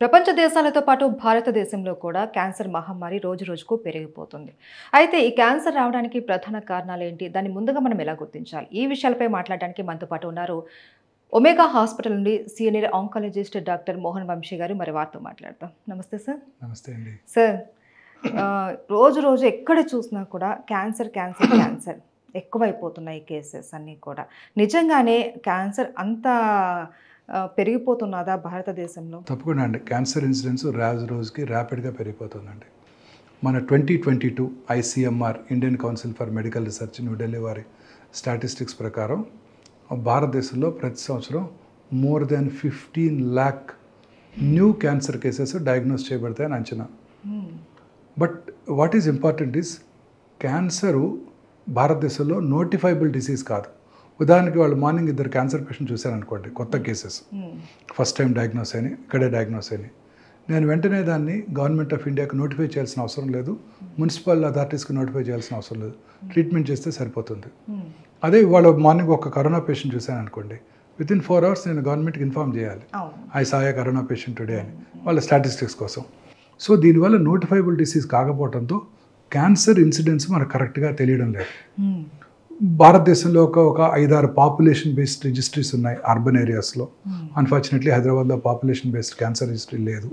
ప్రపంచ దేశాలతో పాటు భారతదేశంలో కూడా క్యాన్సర్ మహమ్మారి రోజురోజుకు పెరిగిపోతుంది. అయితే ఈ క్యాన్సర్ రావడానికి ప్రధాన కారణాలేంటి? దాన్ని ముందుగా మనం ఎలా గుర్తించాలి? ఈ విషయాలపై మాట్లాడడానికి మనతో పాటు ఉన్నారు ఒమేగా హాస్పిటల్ నుండి senior oncologist doctor Mohan Vamsi garu. మరి వారితో మాట్లాడతాం. నమస్తే సార్. నమస్తే అండి. సార్, రోజు రోజు ఎక్కడ చూసినా కూడా క్యాన్సర్ క్యాన్సర్ క్యాన్సర్ ఎక్కువైపోతున్నాయి కేసెస్ అన్నీ కూడా. నిజంగానే క్యాన్సర్ అంత పెరిగిపోతున్నదా భారతదేశంలో? తప్పకుండా అండి. క్యాన్సర్ ఇన్సిడెన్స్ రోజుకి ర్యాపిడ్గా పెరిగిపోతుందండి. మన 2022 ICMR Indian Council for Medical Research New Delhi వారి స్టాటిస్టిక్స్ ప్రకారం భారతదేశంలో ప్రతి సంవత్సరం more than 15 lakh new cancer cases diagnose చేయబడతాయని అంచనా. But what is important is cancer భారతదేశంలో నోటిఫైబుల్ డిసీజ్ కాదు. ఉదాహరణకి వాళ్ళు మార్నింగ్ ఇద్దరు క్యాన్సర్ పేషెంట్ చూశారనుకోండి, కొత్త కేసెస్ ఫస్ట్ టైం డయాగ్నోస్ అయినాయి, ఇక్కడే డయాగ్నోస్ అయినాయి. నేను వెంటనే దాన్ని గవర్నమెంట్ ఆఫ్ ఇండియాకి నోటిఫై చేయాల్సిన అవసరం లేదు, మున్సిపల్ అథారిటీస్కి నోటిఫై చేయాల్సిన అవసరం లేదు, ట్రీట్మెంట్ చేస్తే సరిపోతుంది. అదే వాళ్ళు మార్నింగ్ ఒక కరోనా పేషెంట్ చూశాను అనుకోండి, వితిన్ 4 hours నేను గవర్నమెంట్కి ఇన్ఫార్మ్ చేయాలి, ఐ సాయ కరోనా పేషెంట్ టుడే అని, వాళ్ళ స్టాటిస్టిక్స్ కోసం. సో దీనివల్ల నోటిఫైబుల్ డిసీజ్ కాకపోవడంతో క్యాన్సర్ ఇన్సిడెన్స్ మనకు కరెక్ట్గా తెలియడం లేదు. భారతదేశంలో ఒక 5-6 పాపులేషన్ బేస్డ్ రిజిస్ట్రీస్ ఉన్నాయి అర్బన్ ఏరియాస్లో. అన్ఫార్చునేట్లీ హైదరాబాద్లో పాపులేషన్ బేస్డ్ క్యాన్సర్ రిజిస్ట్రీ లేదు.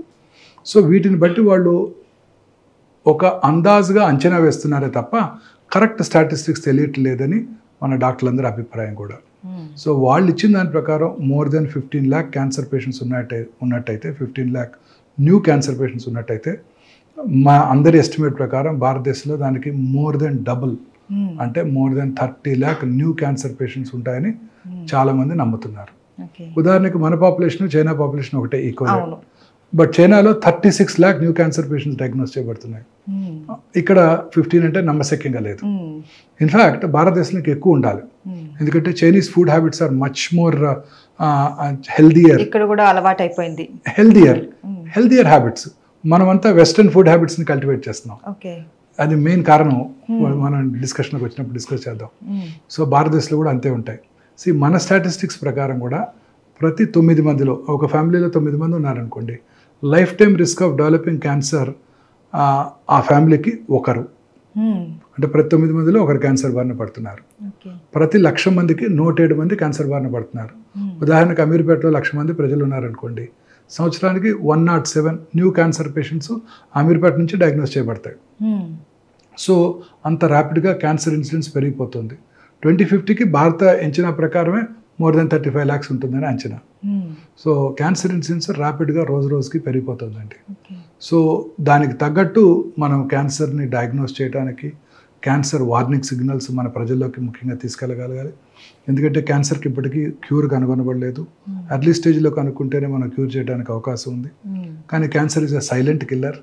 సో వీటిని బట్టి వాళ్ళు ఒక అందాజుగా అంచనా వేస్తున్నారే తప్ప కరెక్ట్ స్టాటిస్టిక్స్ తెలియట్లేదని మన డాక్టర్లందరి అభిప్రాయం కూడా. సో వాళ్ళు ఇచ్చిన దాని ప్రకారం more than 15 lakh cancer patients ఉన్నట్టయితే 15 lakh న్యూ క్యాన్సర్ పేషెంట్స్ ఉన్నట్టయితే మా అందరి ఎస్టిమేట్ ప్రకారం భారతదేశంలో దానికి మోర్ దెన్ డబుల్, అంటే more than 30 lakh new cancer patients ఉంటాయని చాలా మంది నమ్ముతున్నారు. ఉదాహరణకి మన పాపులేషన్ చైనా పాపులేషన్ ఒకటే ఈక్వల్, బట్ చైనాలో 36 lakh new cancer patients diagnose చేయబడుతున్నాయి. ఇక్కడ 15 అంటే నమ్మశక్యంగా లేదు. ఇన్ఫ్యాక్ట్ భారతదేశానికి ఎక్కువ ఉండాలి, ఎందుకంటే Chinese food habits are much more healthier. ఇక్కడ కూడా అలవాటు అయిపోయింది హెల్దియర్ హ్యాబిట్స్. మనమంతా వెస్టర్న్ ఫుడ్ హ్యాబిట్స్ని కల్టివేట్ చేస్తున్నాం. అది మెయిన్ కారణం. మనం డిస్కషన్కి వచ్చినప్పుడు డిస్కస్ చేద్దాం. సో భారతదేశంలో కూడా అంతే ఉంటాయి. మన స్టాటిస్టిక్స్ ప్రకారం కూడా ప్రతి 9 మందిలో, ఒక ఫ్యామిలీలో 9 మంది ఉన్నారనుకోండి, life time risk of developing cancer ఆ ఫ్యామిలీకి ఒకరు, అంటే ప్రతి 9 మందిలో ఒకరు క్యాన్సర్ బారిన పడుతున్నారు. ప్రతి 1,00,000 మందికి 107 మంది క్యాన్సర్ బారిన పడుతున్నారు. ఉదాహరణకు అమీర్పేటలో 1,00,000 మంది ప్రజలు ఉన్నారనుకోండి, సంవత్సరానికి 107 న్యూ క్యాన్సర్ పేషెంట్స్ అమీర్పేట నుంచి డయాగ్నోస్ చేయబడతాయి. సో అంత ర్యాపిడ్గా క్యాన్సర్ ఇన్సిడెన్స్ పెరిగిపోతుంది. 2050కి భారత అంచనా ప్రకారమే మోర్ దెన్ 35 lakhs ఉంటుందని అంచనా. సో క్యాన్సర్ ఇన్సిడెన్స్ ర్యాపిడ్గా రోజుకి పెరిగిపోతుందండి. సో దానికి తగ్గట్టు మనం క్యాన్సర్ని డయాగ్నోస్ చేయడానికి క్యాన్సర్ వార్నింగ్ సిగ్నల్స్ మన ప్రజల్లోకి ముఖ్యంగా తీసుకెళ్ళగలగాలి. ఎందుకంటే క్యాన్సర్కి ఇప్పటికీ క్యూర్ కనుగొనబడలేదు. ఎర్లీ స్టేజ్లో కనుక్కుంటేనే మనం క్యూర్ చేయడానికి అవకాశం ఉంది. కానీ cancer is a silent killer.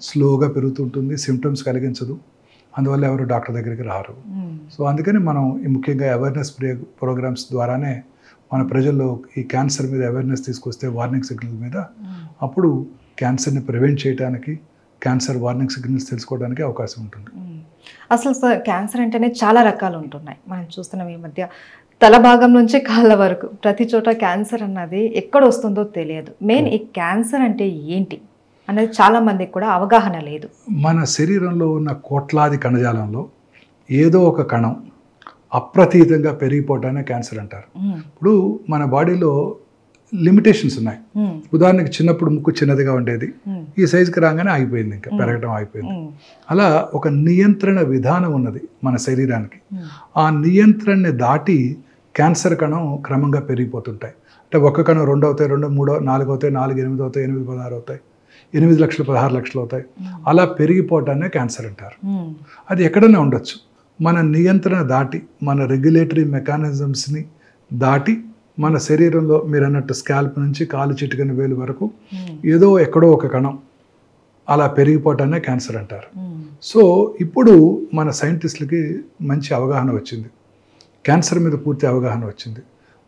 స్లోగా పెరుగుతుంటుంది, సిమ్టమ్స్ కలిగించదు, అందువల్ల ఎవరు డాక్టర్ దగ్గరికి రారు. సో అందుకని మనం ముఖ్యంగా అవేర్నెస్ ప్రోగ్రామ్స్ ద్వారానే మన ప్రజల్లో ఈ క్యాన్సర్ మీద అవేర్నెస్ తీసుకొస్తే, వార్నింగ్ సిగ్నల్ మీద, అప్పుడు క్యాన్సర్ని ప్రివెంట్ చేయడానికి, క్యాన్సర్ వార్నింగ్ సిగ్నల్స్ తెలుసుకోవడానికి అవకాశం ఉంటుంది. అసలు సార్, క్యాన్సర్ అంటేనే చాలా రకాలు ఉంటున్నాయి. మనం చూస్తున్నాం ఈ మధ్య తల భాగం నుంచి కాళ్ళ వరకు ప్రతి చోట క్యాన్సర్ అన్నది ఎక్కడ వస్తుందో తెలియదు. మెయిన్ ఈ క్యాన్సర్ అంటే ఏంటి అనేది చాలా మందికి కూడా అవగాహన లేదు. మన శరీరంలో ఉన్న కోట్లాది కణజాలంలో ఏదో ఒక కణం అప్రతీతంగా పెరిగిపోవటానే క్యాన్సర్ అంటారు. ఇప్పుడు మన బాడీలో లిమిటేషన్స్ ఉన్నాయి. ఉదాహరణకి చిన్నప్పుడు ముక్కు చిన్నదిగా ఉండేది, ఈ సైజుకి రాగానే ఆగిపోయింది, ఇంకా పెరగడం ఆగిపోయింది. అలా ఒక నియంత్రణ విధానం ఉన్నది మన శరీరానికి. ఆ నియంత్రణని దాటి క్యాన్సర్ కణం క్రమంగా పెరిగిపోతుంటాయి. అంటే ఒక్క కణం 2 అవుతాయి, 2, 3, 4 అవుతాయి, 4, 8 అవుతాయి, 8, 16 అవుతాయి, 8 లక్షలు 16 లక్షలు అవుతాయి. అలా పెరిగిపోవటాన్ని క్యాన్సర్ అంటారు. అది ఎక్కడైనా ఉండొచ్చు. మన నియంత్రణ దాటి, మన రెగ్యులేటరీ మెకానిజమ్స్ని దాటి మన శరీరంలో మీరు అన్నట్టు స్కాల్ప్ నుంచి కాలు చిటికన వేలు వరకు ఏదో ఎక్కడో ఒక కణం అలా పెరిగిపోవటాన్ని క్యాన్సర్ అంటారు. సో ఇప్పుడు మన సైంటిస్టులకి మంచి అవగాహన వచ్చింది, క్యాన్సర్ మీద పూర్తి అవగాహన వచ్చింది.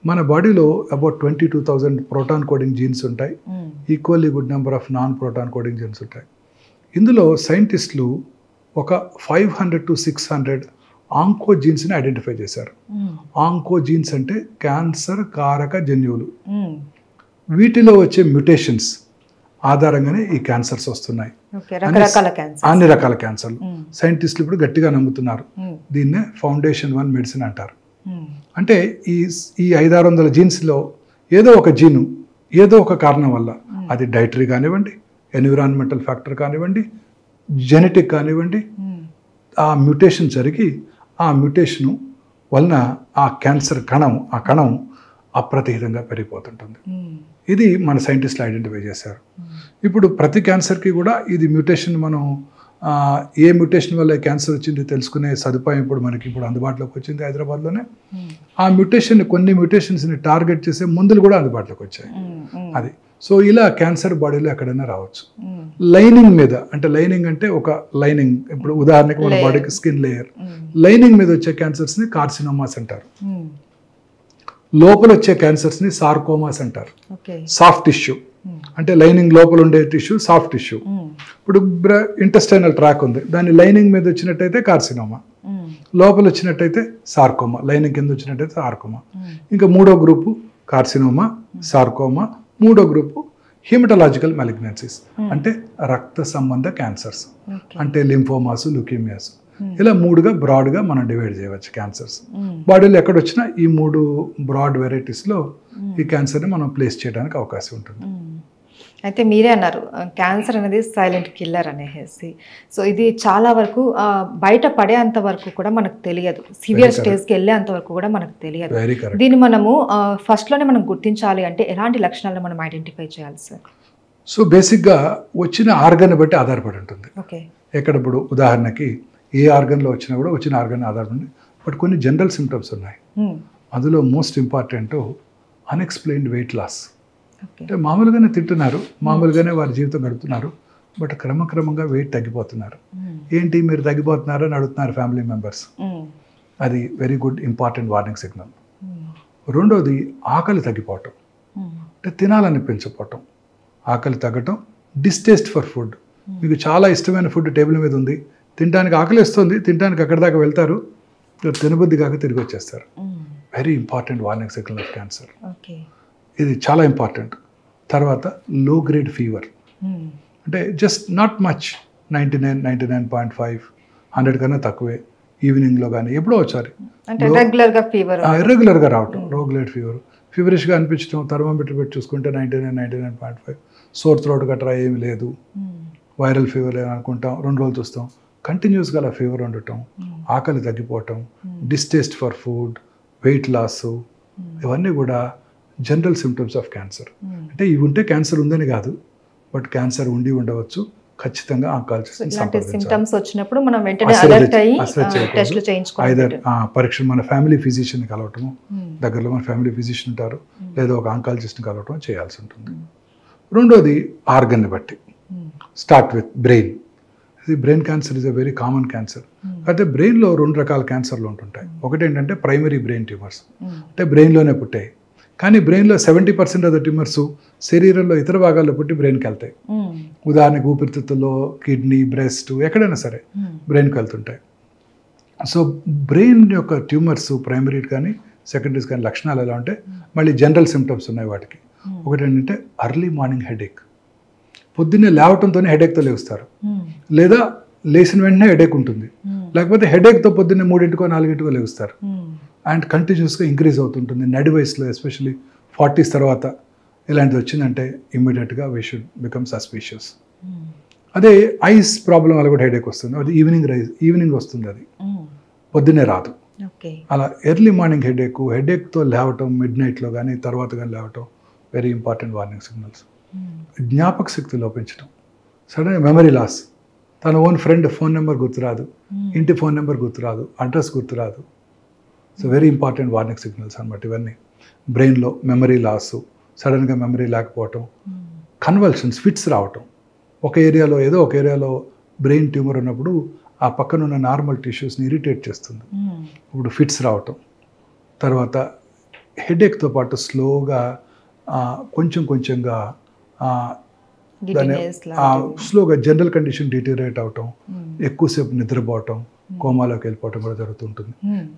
మన బాడీలో అబౌట్ 22,000 ప్రోటాన్ కోడింగ్ జీన్స్ ఉంటాయి, equally good number of non proton coding jeans ఉంటాయి. ఇందులో సైంటిస్టులు ఒక 500 to 600 ఆంకోజీన్స్ని ఐడెంటిఫై చేశారు. ఆంకోజీన్స్ అంటే క్యాన్సర్ కారక జన్యువులు. వీటిలో వచ్చే మ్యుటేషన్స్ ఆధారంగానే ఈ క్యాన్సర్స్ వస్తున్నాయి. రకరకాల క్యాన్సర్, అన్ని రకాల క్యాన్సర్లు. సైంటిస్టులు ఇప్పుడు గట్టిగా నమ్ముతున్నారు. దీన్నే ఫౌండేషన్ 1 మెడిసిన్ అంటారు. అంటే ఈ 500-600 జీన్స్లో ఏదో ఒక జీను ఏదో ఒక కారణం వల్ల, అది డైటరీ కానివ్వండి, ఎన్విరాన్మెంటల్ ఫ్యాక్టర్ కానివ్వండి, జెనెటిక్ కానివ్వండి, ఆ మ్యూటేషన్ జరిగి ఆ మ్యూటేషను వలన ఆ క్యాన్సర్ కణం అప్రతిహితంగా పెరిగిపోతుంటుంది. ఇది మన సైంటిస్టులు ఐడెంటిఫై చేశారు. ఇప్పుడు ప్రతి క్యాన్సర్కి కూడా ఇది మ్యూటేషన్, మనం ఏ మ్యూటేషన్ వల్ల క్యాన్సర్ వచ్చింది తెలుసుకునే సదుపాయం ఇప్పుడు మనకి అందుబాటులోకి వచ్చింది హైదరాబాద్లోనే. ఆ కొన్ని మ్యూటేషన్స్ని టార్గెట్ చేసే మందులు కూడా అందుబాటులోకి వచ్చాయి. అది సో ఇలా క్యాన్సర్ బాడీలో ఎక్కడైనా రావచ్చు. లైనింగ్ మీద, అంటే లైనింగ్ అంటే ఒక లైనింగ్, ఇప్పుడు ఉదాహరణకి మన బాడీకి స్కిన్ లేయర్, లైనింగ్ మీద వచ్చే క్యాన్సర్స్ని కార్సినోమాస్ అంటారు. లోపల వచ్చే క్యాన్సర్స్ని సార్కోమాస్ అంటారు. సాఫ్ట్ టిష్యూ అంటే లైనింగ్ లోపల ఉండే టిష్యూ సాఫ్ట్ టిష్యూ. ఇప్పుడు ఇంటెస్టైనల్ ట్రాక్ ఉంది, దాని లైనింగ్ మీద వచ్చినట్టయితే కార్సినోమా, లోపల వచ్చినట్టయితే సార్కోమా, లైనింగ్ కింద వచ్చినట్టయితే సార్కోమా. ఇంకా 3వ గ్రూపు కార్సినోమా, సార్కోమా. 3వ గ్రూపు హిమటలాజికల్ మెలిగ్నెన్సీస్ అంటే రక్త సంబంధ క్యాన్సర్స్, అంటే లింఫోమాస్, లుకీమియాస్. ఇలా 3గా బ్రాడ్గా మనం డివైడ్ చేయవచ్చు క్యాన్సర్స్. బాడీలో ఎక్కడొచ్చినా ఈ 3 బ్రాడ్ వెరైటీస్లో ఈ క్యాన్సర్ని మనం ప్లేస్ చేయడానికి అవకాశం ఉంటుంది. అయితే మీరే అన్నారు క్యాన్సర్ అనేది సైలెంట్ కిల్లర్ అనేసి. సో ఇది చాలా వరకు బయట పడేంత వరకు కూడా మనకు తెలియదు, సివియర్ స్టేజ్కి వెళ్ళేంత వరకు కూడా మనకు తెలియదు. దీన్ని మనము ఫస్ట్లోనే మనం గుర్తించాలి అంటే ఎలాంటి లక్షణాలను మనం ఐడెంటిఫై చేయాలి సార్? సో బేసిక్గా వచ్చిన ఆర్గన్ బట్టి ఆధారపడి ఉంటుంది. ఎక్కడ ఇప్పుడు ఉదాహరణకి ఏ ఆర్గన్లో వచ్చినా కూడా వచ్చిన ఆర్గన్ ఆధారపడి, బట్ కొన్ని జనరల్ సిమ్టమ్స్ ఉన్నాయి. అందులో most important unexplained weight loss. అంటే మామూలుగానే తింటున్నారు, మామూలుగానే వారి జీవితం గడుపుతున్నారు, బట్ క్రమక్రమంగా వెయిట్ తగ్గిపోతున్నారు. ఏంటి మీరు తగ్గిపోతున్నారు అని అడుగుతున్నారు ఫ్యామిలీ మెంబర్స్. అది very good important warning signal. రెండోది ఆకలి తగ్గిపోవటం, అంటే తినాలనిపించకపోవటం, ఆకలి తగ్గటం. డిస్టేస్ట్ ఫర్ ఫుడ్, మీకు చాలా ఇష్టమైన ఫుడ్ టేబుల్ మీద ఉంది, తినడానికి ఆకలి వస్తుంది, తినడానికి అక్కడి దాకా వెళ్తారు, తినబుద్ధి కాక తిరిగి వచ్చేస్తారు. Very important warning signal of cancer. ఇది చాలా ఇంపార్టెంట్. తర్వాత లో గ్రేడ్ ఫీవర్, అంటే జస్ట్ నాట్ మచ్, 99, 99.5, 100 కన్నా తక్కువే, ఈవినింగ్లో కానీ ఎప్పుడో ఒకసారి ఇర్రెగ్యులర్గా రావటం. లో గ్రేడ్ ఫీవరిష్గా అనిపించడం, థర్మోమీటర్ పెట్టి చూసుకుంటే 99, 99.5, సోర్ థ్రోట్ గట్రా ఏమి లేదు, వైరల్ ఫీవర్ అనుకుంటాం, 2 రోజులు చూస్తాం, కంటిన్యూస్గా అలా ఫీవర్ ఉండటం, ఆకలి తగ్గిపోవటం, distaste for food, weight loss, ఇవన్నీ కూడా జనరల్ సిమ్టమ్స్ ఆఫ్ క్యాన్సర్. అంటే ఇవి ఉంటే క్యాన్సర్ ఉందని కాదు, బట్ క్యాన్సర్ ఉండి ఉండవచ్చు. ఖచ్చితంగా సిమ్టమ్స్ వచ్చినప్పుడు మనం వెంటనే అలర్ట్ అయ్యి టెస్టులు చేయించుకోవాలి. ఐదర్ పరీక్ష మన ఫ్యామిలీ ఫిజిషియన్ని కలవటము, దగ్గరలో మన ఫ్యామిలీ ఫిజిషియన్ ఉంటారు, లేదా ఒక ఆంకాలజిస్ట్ని కలవటం చేయాల్సి ఉంటుంది. రెండోది ఆర్గన్ని బట్టి. Start with brain. ఇది brain cancer is a very common cancer. అయితే బ్రెయిన్లో 2 రకాల క్యాన్సర్లు ఉంటుంటాయి. ఒకటి ఏంటంటే ప్రైమరీ బ్రెయిన్ ట్యూమర్స్, అంటే బ్రెయిన్లోనే పుట్టాయి. కానీ బ్రెయిన్లో 70% ఆఫ్ ద ట్యూమర్స్ శరీరంలో ఇతర భాగాల్లో పుట్టి బ్రెయిన్కి వెళ్తాయి. ఉదాహరణకు ఊపిరితిత్తుల్లో, కిడ్నీ, బ్రెస్ట్, ఎక్కడైనా సరే బ్రెయిన్కి వెళ్తుంటాయి. సో బ్రెయిన్ యొక్క ట్యూమర్స్ ప్రైమరీ కానీ సెకండరీస్ కానీ లక్షణాలు ఎలా ఉంటే మళ్ళీ జనరల్ సిమ్టమ్స్ ఉన్నాయి వాటికి. ఒకటి ఏంటంటే అర్లీ మార్నింగ్ హెడేక్, పొద్దున్నే లేవటంతోనే హెడేక్తో లేస్తారు, లేదా లేచిన వెంటనే హెడేక్ ఉంటుంది, లేకపోతే హెడేక్తో పొద్దున్నే 3 4 లేస్తారు, అండ్ కంటిన్యూస్గా ఇంక్రీజ్ అవుతుంటుంది. నడి వయసులో ఎస్పెషల్లీ 40s తర్వాత ఇలాంటిది వచ్చిందంటే ఇమ్మీడియట్గా వీ షుడ్ బికమ్ సస్పీషియస్. అదే ఐస్ ప్రాబ్లం వల్ల కూడా హెడేక్ వస్తుంది, అది ఈవినింగ్ వస్తుంది, అది పొద్దున్నే రాదు. అలా ఎర్లీ మార్నింగ్ హెడేక్తో లేవటం, మిడ్ నైట్లో కానీ తర్వాత కానీ లేవటం వెరీ ఇంపార్టెంట్ వార్నింగ్ సిగ్నల్స్. జ్ఞాపక శక్తి లోపించడం, సడన్ మెమరీ లాస్, తన ఓన్ ఫ్రెండ్ ఫోన్ నెంబర్ గుర్తురాదు, ఇంటి ఫోన్ నెంబర్ గుర్తురాదు, అడ్రస్ గుర్తురాదు. So very important warning signals అనమాట ఇవన్నీ. బ్రెయిన్లో మెమరీ లాస్, సడన్గా మెమరీ లేకపోవటం, కన్వల్షన్స్, ఫిట్స్ రావటం. ఒక ఏరియాలో బ్రెయిన్ ట్యూమర్ ఉన్నప్పుడు ఆ పక్కన ఉన్న నార్మల్ టిష్యూస్ని ఇరిటేట్ చేస్తుంది, ఇప్పుడు ఫిట్స్ రావటం. తర్వాత హెడేక్తో పాటు స్లోగా కొంచెంగా స్లోగా జనరల్ కండిషన్ డిటీరియేట్ అవటం, ఎక్కువసేపు నిద్రపోవటం, కోమాలోకి వెళ్ళిపోవటం కూడా జరుగుతుంటుంది.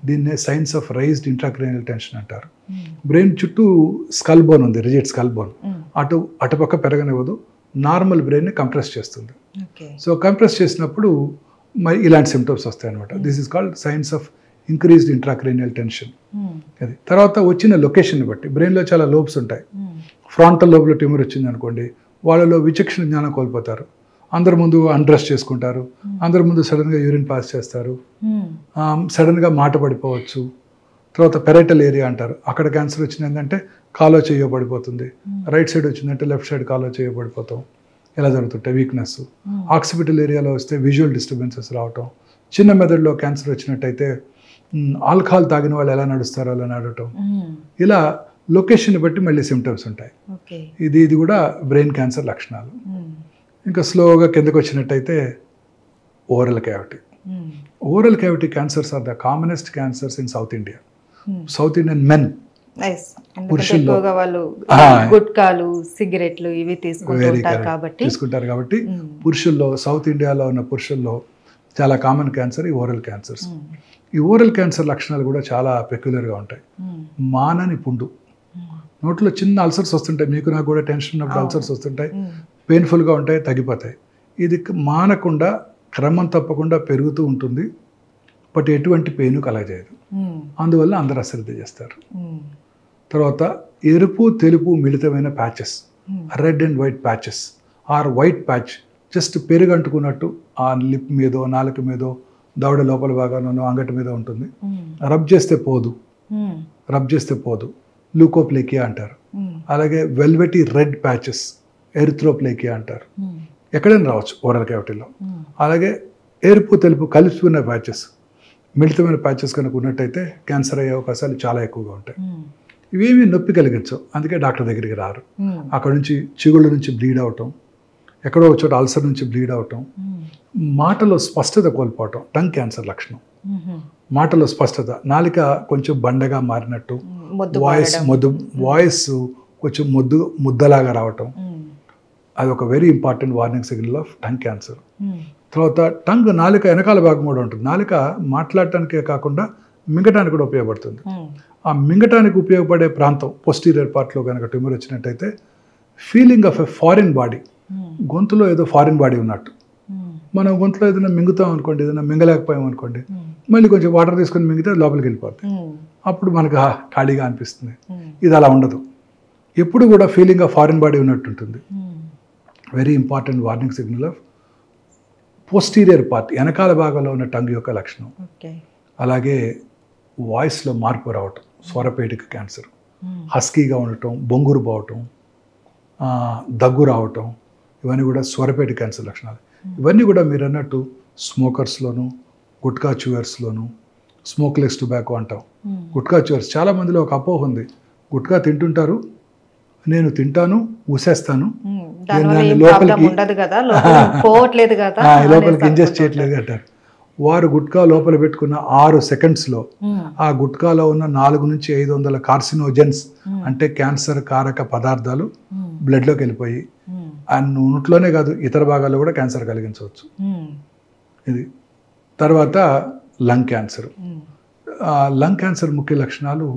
దీన్నే science of raised intracranial tension అంటారు. బ్రెయిన్ చుట్టూ స్కల్ బోన్ ఉంది, రిజిడ్ స్కల్ బోన్, అటుపక్క పెరగనివ్వదు, నార్మల్ బ్రెయిన్ని కంప్రెస్ చేస్తుంది. ఓకే. సో కంప్రెస్ చేసినప్పుడు మరి ఇలాంటి సిమ్టమ్స్ వస్తాయి అనమాట. This is called science of increased intracranial tension. అది తర్వాత వచ్చిన లొకేషన్ బట్టి బ్రెయిన్లో చాలా లోబ్స్ ఉంటాయి. ఫ్రాంటల్ లోబ్లో ట్యూమర్ వచ్చింది అనుకోండి, వాళ్ళలో విచక్షణ జ్ఞానం కోల్పోతారు, అందరి ముందు అన్డ్రెస్ చేసుకుంటారు, అందరి ముందు సడన్గా యూరిన్ పాస్ చేస్తారు, సడన్గా మాట పడిపోవచ్చు. తర్వాత పెరైటల్ ఏరియా అంటారు, అక్కడ క్యాన్సర్ వచ్చిందంటే కాలో చేయబడిపోతుంది, రైట్ సైడ్ వచ్చిందంటే లెఫ్ట్ సైడ్ కాలో చేయబడిపోతాం, ఇలా జరుగుతుంటాయి. వీక్నెస్. ఆక్సిపిటల్ ఏరియాలో వస్తే విజువల్ డిస్టర్బెన్సెస్ రావటం, చిన్న మెదడులో క్యాన్సర్ వచ్చినట్టయితే ఆల్కహాల్ తాగిన వాళ్ళు ఎలా నడుస్తారో అలా నడవటం, ఇలా లొకేషన్ బట్టి మళ్ళీ సిమ్టమ్స్ ఉంటాయి. ఇది కూడా బ్రెయిన్ క్యాన్సర్ లక్షణాలు. ఇంకా స్లోగా కిందకు వచ్చినట్టయితే oral cavity. Oral cavity cancers are the commonest cancers in South India. South Indian men పురుషుల్లో గుట్కాలు, సిగరెట్లు ఇవి తీసుకుంటారు కాబట్టి పురుషుల్లో, సౌత్ ఇండియాలో ఉన్న పురుషుల్లో చాలా కామన్ క్యాన్సర్ ఈ ఓరల్ క్యాన్సర్స్. ఈ ఓరల్ క్యాన్సర్ లక్షణాలు కూడా చాలా పెక్యులర్గా ఉంటాయి. మానని పుండు, నోట్లో చిన్న అల్సర్స్ వస్తుంటాయి, మీకు నాకు కూడా టెన్షన్ ఉన్నప్పుడు అల్సర్స్ వస్తుంటాయి, పెయిన్ఫుల్గా ఉంటాయి, తగ్గిపోతాయి. ఇది మానకుండా క్రమం తప్పకుండా పెరుగుతూ ఉంటుంది, బట్ ఎటువంటి పెయిన్ కలగజేయదు. అందువల్ల అందరూ అశ్రద్ధ చేస్తారు. తర్వాత ఎరుపు తెలుపు మిళితమైన patches, red and white patches or white patch, just పెరుగు అంటుకున్నట్టు ఆ లిప్ మీదో నాలుక మీదో దవడ లోపల భాగానో అంగటి మీద ఉంటుంది. రబ్ చేస్తే పోదు, లూకోప్లేకియా అంటారు. అలాగే వెల్వెటీ రెడ్ ప్యాచెస్, ఎరిథ్రోప్లేకియా అంటారు. ఎక్కడైనా రావచ్చు ఓరల్ క్యావిటీలో. అలాగే ఎరుపు తెలుపు కలిసిపోయిన ప్యాచెస్, మిళితమైన ప్యాచెస్ కనుక ఉన్నట్టయితే క్యాన్సర్ అయ్యే అవకాశాలు చాలా ఎక్కువగా ఉంటాయి. ఇవేమీ నొప్పి కలిగించవు, అందుకే డాక్టర్ దగ్గరికి రారు. అక్కడ నుంచి చిగుళ్ళ నుంచి బ్లీడ్ అవటం, ఎక్కడో ఒక చోట అల్సర్ నుంచి బ్లీడ్ అవటం, మాటలో స్పష్టత కోల్పోవటం టంగ్ క్యాన్సర్ లక్షణం. మాటలో స్పష్టత, నాలిక కొంచెం బండగా మారినట్టు, వాయిస్ కొంచెం ముద్దలాగా రావటం, అది ఒక very important warning signal of tongue cancer. తర్వాత టంగ్, నాలిక వెనకాల భాగం కూడా ఉంటుంది. నాలిక మాట్లాడటానికే కాకుండా మింగటానికి కూడా ఉపయోగపడుతుంది. ఆ మింగటానికి ఉపయోగపడే ప్రాంతం పోస్టీరియర్ పార్ట్లో కనుక ట్యూమర్ వచ్చినట్టయితే feeling of a foreign body, గొంతులో ఏదో ఫారిన్ బాడీ ఉన్నట్టు. మనం గొంతులో ఏదైనా మింగుతాం అనుకోండి, ఏదైనా మింగలేకపోయాం అనుకోండి, మళ్ళీ కొంచెం వాటర్ తీసుకొని మింగితే లోపలికి వెళ్ళిపోతుంది, అప్పుడు మనకు ఖాళీగా అనిపిస్తుంది. ఇది అలా ఉండదు, ఎప్పుడు కూడా ఫీలింగ్ ఆఫ్ ఫారిన్ బాడీ ఉన్నట్టు ఉంటుంది. Very important warning signal of posterior part, వెనకాల భాగంలో ఉన్న టంగ్ యొక్క లక్షణం. అలాగే వాయిస్లో మార్పు రావటం, స్వరపేటిక క్యాన్సర్, హస్కీగా ఉండటం, బొంగురు పోవటం, దగ్గు రావటం, ఇవన్నీ కూడా స్వరపేటి క్యాన్సర్ లక్షణాలు. ఇవన్నీ కూడా మీరు అన్నట్టు స్మోకర్స్లోను, గుట్కా చ్యూయర్స్లోను, స్మోక్లెస్ టొబాకో అంటాం. గుట్కా చ్యూయర్స్ చాలా మందిలో ఒక అపోహ ఉంది, గుట్కా తింటుంటారు, నేను తింటాను ఊసేస్తాను, లోపలికి ఇంజెస్ట్ చేయట్లేదు అంటారు. వారు గుట్కా లోపల పెట్టుకున్న 6 సెకండ్స్లో ఆ గుట్కాలో ఉన్న 400 నుంచి 500 కార్సినోజెన్స్ అంటే క్యాన్సర్ కారక పదార్థాలు బ్లడ్లోకి వెళ్ళిపోయి ఆ నోట్లోనే కాదు ఇతర భాగాల్లో కూడా క్యాన్సర్ కలిగించవచ్చు. ఇది తర్వాత లంగ్ క్యాన్సర్. లంగ్ క్యాన్సర్ ముఖ్య లక్షణాలు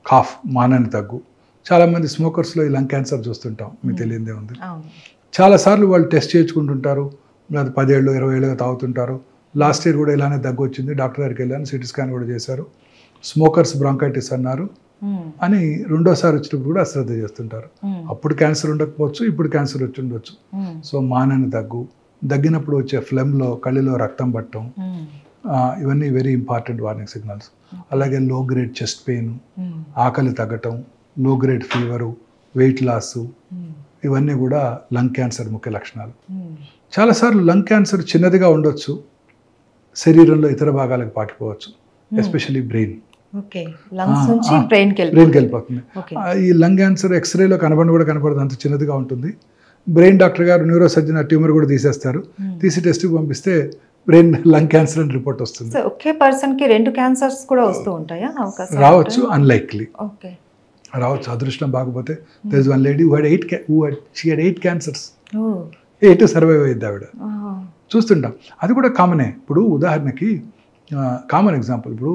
కాఫ్, మానని దగ్గు. చాలామంది స్మోకర్స్లో ఈ లంగ్ క్యాన్సర్ చూస్తుంటాం, మీకు తెలియదే ఉంది. చాలాసార్లు వాళ్ళు టెస్ట్ చేయించుకుంటుంటారు, 10 ఏళ్ళు 20 ఏళ్ళుగా తాగుతుంటారు. లాస్ట్ ఇయర్ కూడా ఇలానే దగ్గు వచ్చింది, డాక్టర్ దగ్గరికి వెళ్ళాను, సిటీ స్కాన్ కూడా చేశారు, స్మోకర్స్ బ్రాంకైటిస్ అన్నారు అని రెండోసారి వచ్చినప్పుడు కూడా అశ్రద్ధ చేస్తుంటారు. అప్పుడు క్యాన్సర్ ఉండకపోవచ్చు, ఇప్పుడు క్యాన్సర్ వచ్చి ఉండొచ్చు. సో మానని దగ్గు, దగ్గినప్పుడు వచ్చే ఫ్లెమ్లో కళ్ళలో రక్తం పట్టడం, ఇవన్నీ వెరీ ఇంపార్టెంట్ వార్నింగ్ సిగ్నల్స్. అలాగే లో గ్రేడ్ చెస్ట్ పెయిన్, ఆకలి తగ్గటం, లో గ్రేడ్ ఫీవరు, వెయిట్ లాస్, ఇవన్నీ కూడా లంగ్ క్యాన్సర్ ముఖ్య లక్షణాలు. చాలాసార్లు లంగ్ క్యాన్సర్ చిన్నదిగా ఉండొచ్చు, శరీరంలో ఇతర భాగాలకు పాకిపోవచ్చు, ఎస్పెషల్లీ బ్రెయిన్. బ్రెయిన్కి వెళ్ళిపోతుంది. ఈ లంగ్ క్యాన్సర్ ఎక్స్రేలో కనపడదు, అంత చిన్నదిగా ఉంటుంది. బ్రెయిన్ డాక్టర్ గారు, న్యూరో సర్జన్ ఆ ట్యూమర్ కూడా తీసేస్తారు, తీసి టెస్ట్కి పంపిస్తే బ్రెయిన్ లంగ్ క్యాన్సర్ అని రిపోర్ట్ వస్తుంది. ఒకే పర్సన్కి 2 క్యాన్సర్స్ కూడా వస్తూ ఉంటాయా? రావచ్చు, అన్లైక్లీ రావచ్చు. అదృష్టం బాగపోతే there is one lady who had 8 cancers. 8 survive అయ్యింది ఆవిడ. చూస్తుంటాం, అది కూడా కామనే. ఇప్పుడు ఉదాహరణకి కామన్ ఎగ్జాంపుల్, ఇప్పుడు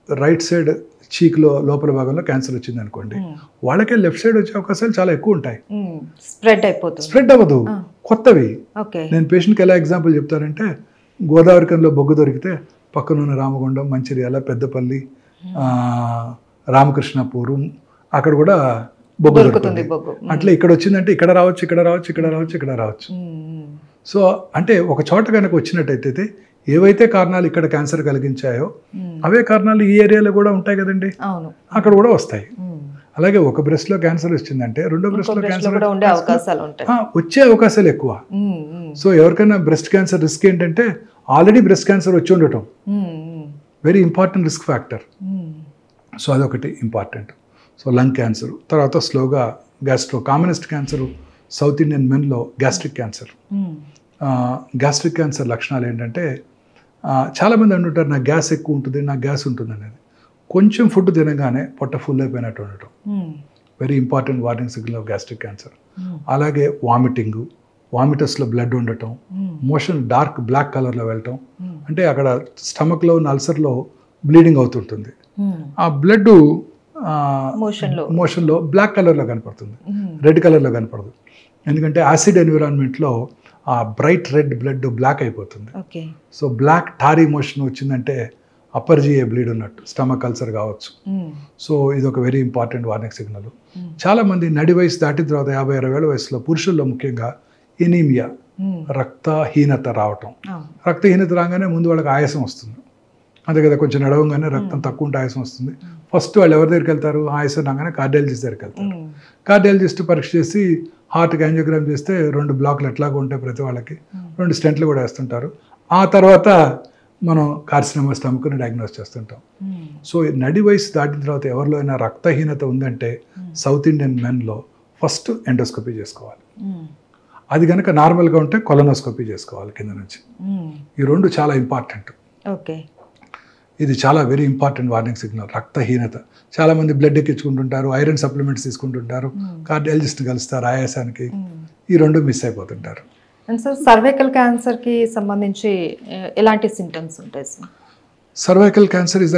రైట్ సైడ్ చీక్లో లోపల భాగంలో క్యాన్సర్ వచ్చింది అనుకోండి, వాళ్ళకే లెఫ్ట్ సైడ్ వచ్చే అవకాశాలు చాలా ఎక్కువ ఉంటాయి. స్ప్రెడ్ అవ్వదు, కొత్తవి. నేను పేషెంట్కి ఎలా ఎగ్జాంపుల్ చెప్తానంటే, గోదావరికంలో బొగ్గు దొరికితే పక్కనున్న రామగుండం, మంచిర్యాల, పెద్దపల్లి, రామకృష్ణపూరు అక్కడ కూడా బొగ్గు దొరుకుతుంది. అట్లా ఇక్కడ వచ్చిందంటే ఇక్కడ రావచ్చు, ఇక్కడ రావచ్చు, ఇక్కడ రావచ్చు, ఇక్కడ రావచ్చు. సో అంటే ఒక చోట కనుక వచ్చినట్టయితే ఏవైతే కారణాలు ఇక్కడ క్యాన్సర్ కలిగించాయో అవే కారణాలు ఈ ఏరియాలో కూడా ఉంటాయి కదండి, అక్కడ కూడా వస్తాయి. అలాగే ఒక బ్రెస్ట్ లో క్యాన్సర్ వచ్చిందంటే రెండో బ్రెస్ట్ లో క్యాన్సర్ వచ్చే అవకాశాలు ఎక్కువ. సో ఎవరికైనా బ్రెస్ట్ క్యాన్సర్ రిస్క్ ఏంటంటే ఆల్రెడీ బ్రెస్ట్ క్యాన్సర్ వచ్చి ఉండటం, very important risk factor. So అదొకటి ఇంపార్టెంట్. సో లంగ్ క్యాన్సర్, తర్వాత స్లోగా gastro. Commonest cancer South Indian మెన్లో గ్యాస్ట్రిక్ క్యాన్సర్. గ్యాస్ట్రిక్ క్యాన్సర్ లక్షణాలు ఏంటంటే, చాలామంది అంటుంటారు నాకు గ్యాస్ ఎక్కువ ఉంటుంది, నాకు గ్యాస్ ఉంటుంది అనేది. కొంచెం ఫుడ్ తినగానే పొట్ట ఫుల్ అయిపోయినట్టు ఉండటం, very important warning signal of gastric cancer. అలాగే వామిటింగ్, వామిటర్స్లో బ్లడ్ ఉండటం, మోషన్ డార్క్ బ్లాక్ కలర్లో వెళ్ళటం, అంటే అక్కడ స్టమక్లో ఉన్న అల్సర్లో బ్లీడింగ్ అవుతుంటుంది. ఆ బ్లడ్ మోషన్లో బ్లాక్ కలర్లో కనపడుతుంది, రెడ్ కలర్లో కనపడదు. ఎందుకంటే యాసిడ్ ఎన్విరాన్మెంట్లో ఆ బ్రైట్ రెడ్ బ్లడ్ బ్లాక్ అయిపోతుంది. సో బ్లాక్ టారీ మోషన్ వచ్చిందంటే అప్పర్ జిఏ బ్లీడ్ ఉన్నట్టు, స్టమక్ అల్సర్ కావచ్చు. సో ఇది ఒక వెరీ ఇంపార్టెంట్ వార్నింగ్ సిగ్నల్. చాలామంది నడి వయసు దాటిన తర్వాత 50-60 ఏళ్ళ వయసులో పురుషుల్లో ముఖ్యంగా ఎనీమియా, రక్తహీనత రావటం. రక్తహీనత రాగానే ముందు వాళ్ళకి ఆయాసం వస్తుంది, అంతే కదా, కొంచెం నడవంగానే రక్తం తక్కువ ఉంటే ఆయాసం వస్తుంది. ఫస్ట్ వాళ్ళు ఎవరి దగ్గరికి వెళ్తారు, ఆయాసం రాగానే కార్డియాలజిస్ట్ దగ్గరికి వెళ్తారు. కార్డియాలజిస్ట్ పరీక్ష చేసి హార్ట్కి యాంజియోగ్రామ్ చేస్తే 2 బ్లాక్లు ఎట్లాగా ఉంటాయి ప్రతి వాళ్ళకి, 2 స్టెంట్లు కూడా వేస్తుంటారు. ఆ తర్వాత మనం కార్సినోమా స్టమక్ని డయాగ్నోస్ చేస్తుంటాం. సో నడి వయసు దాటిన తర్వాత ఎవరిలో అయినా రక్తహీనత ఉందంటే సౌత్ ఇండియన్ మెన్లో ఫస్ట్ ఎండోస్కోపీ చేసుకోవాలి. అది కనుక నార్మల్గా ఉంటే కొలనోస్కోపీ చేసుకోవాలి కింద నుంచి. ఈ 2 చాలా ఇంపార్టెంట్. ఇది చాలా వెరీ ఇంపార్టెంట్ వార్నింగ్ సిగ్నల్. రక్తహీనత, చాలామంది బ్లడ్ ఎక్కించుకుంటుంటారు, ఐరన్ సప్లిమెంట్స్ తీసుకుంటుంటారు, కార్డియాలజిస్ట్ కలుస్తారు ఆయాసానికి, ఈ 2 మిస్ అయిపోతుంటారు. అండ్ సార్, సర్వైకల్ క్యాన్సర్కి సంబంధించి ఎలాంటి సింటమ్స్ ఉంటాయి sir? Cervical cancer is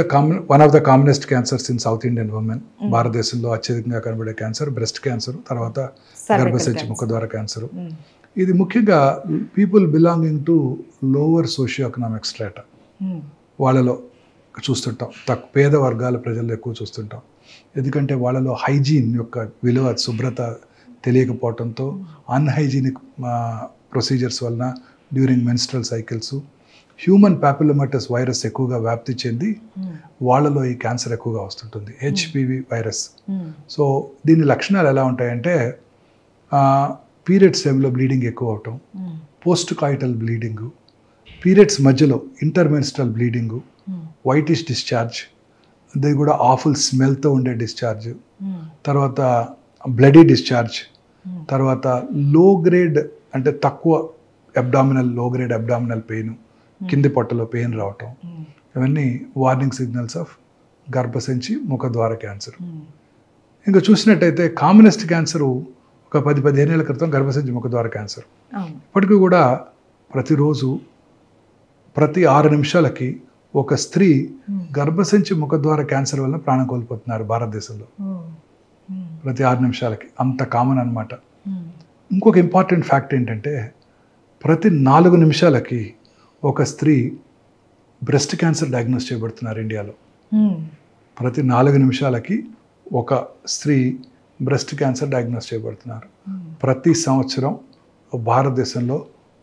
one of the commonest cancers in south Indian women. భారతదేశంలో అత్యధికంగా కనబడే క్యాన్సర్ బ్రెస్ట్ క్యాన్సర్, తర్వాత గర్భసంచి ముఖద్వార క్యాన్సర్. ఇది ముఖ్యంగా people belonging to lower socio economic strata వాళ్ళలో చూస్తుంటాం, పేద వర్గాల ప్రజల్లో ఎక్కువ చూస్తుంటాం. ఎందుకంటే వాళ్ళలో హైజీన్ యొక్క విలువ, శుభ్రత తెలియకపోవడంతో అన్హైజీనిక్ ప్రొసీజర్స్ వలన during menstrual cycles human papillomatous virus ఎక్కువగా వ్యాప్తి చెంది వాళ్ళలో ఈ క్యాన్సర్ ఎక్కువగా వస్తుంటుంది, హెచ్పివి వైరస్. సో దీని లక్షణాలు ఎలా ఉంటాయంటే, పీరియడ్స్ టైంలో బ్లీడింగ్ ఎక్కువ అవటం, పోస్ట్ కాయిటల్ బ్లీడింగు, పీరియడ్స్ మధ్యలో ఇంటర్మెన్స్ట్రల్ బ్లీడింగు, వైటిష్ డిశ్చార్జ్, అది కూడా ఆఫుల్ స్మెల్తో ఉండే డిశ్చార్జ్, తర్వాత బ్లడీ డిశ్చార్జ్, తర్వాత లో గ్రేడ్ అంటే తక్కువ అబ్డామినల్, లో గ్రేడ్ అబ్డామినల్ పెయిన్, కింది పొట్టలో పెయిన్ రావటం, ఇవన్నీ వార్నింగ్ సిగ్నల్స్ ఆఫ్ గర్భసంచి ముఖద్వార క్యాన్సర్. ఇంకా చూసినట్టయితే కామనెస్ట్ క్యాన్సర్ ఒక 10-15 ఏళ్ల క్రితం గర్భసంచి ముఖద్వార క్యాన్సర్. ఇప్పటికీ కూడా ప్రతిరోజు ప్రతి 6 నిమిషాలకి ఒక స్త్రీ గర్భసంచి ముఖద్వార క్యాన్సర్ వల్ల ప్రాణం కోల్పోతున్నారు భారతదేశంలో. ప్రతి 6 నిమిషాలకి, అంత కామన్ అనమాట. ఇంకొక ఇంపార్టెంట్ ఫ్యాక్ట్ ఏంటంటే, ప్రతి 4 నిమిషాలకి ఒక స్త్రీ బ్రెస్ట్ క్యాన్సర్ డయాగ్నోస్ చేయబడుతున్నారు ఇండియాలో. ప్రతి 4 నిమిషాలకి ఒక స్త్రీ బ్రెస్ట్ క్యాన్సర్ డయాగ్నోస్ చేయబడుతున్నారు. ప్రతి సంవత్సరం భారతదేశంలో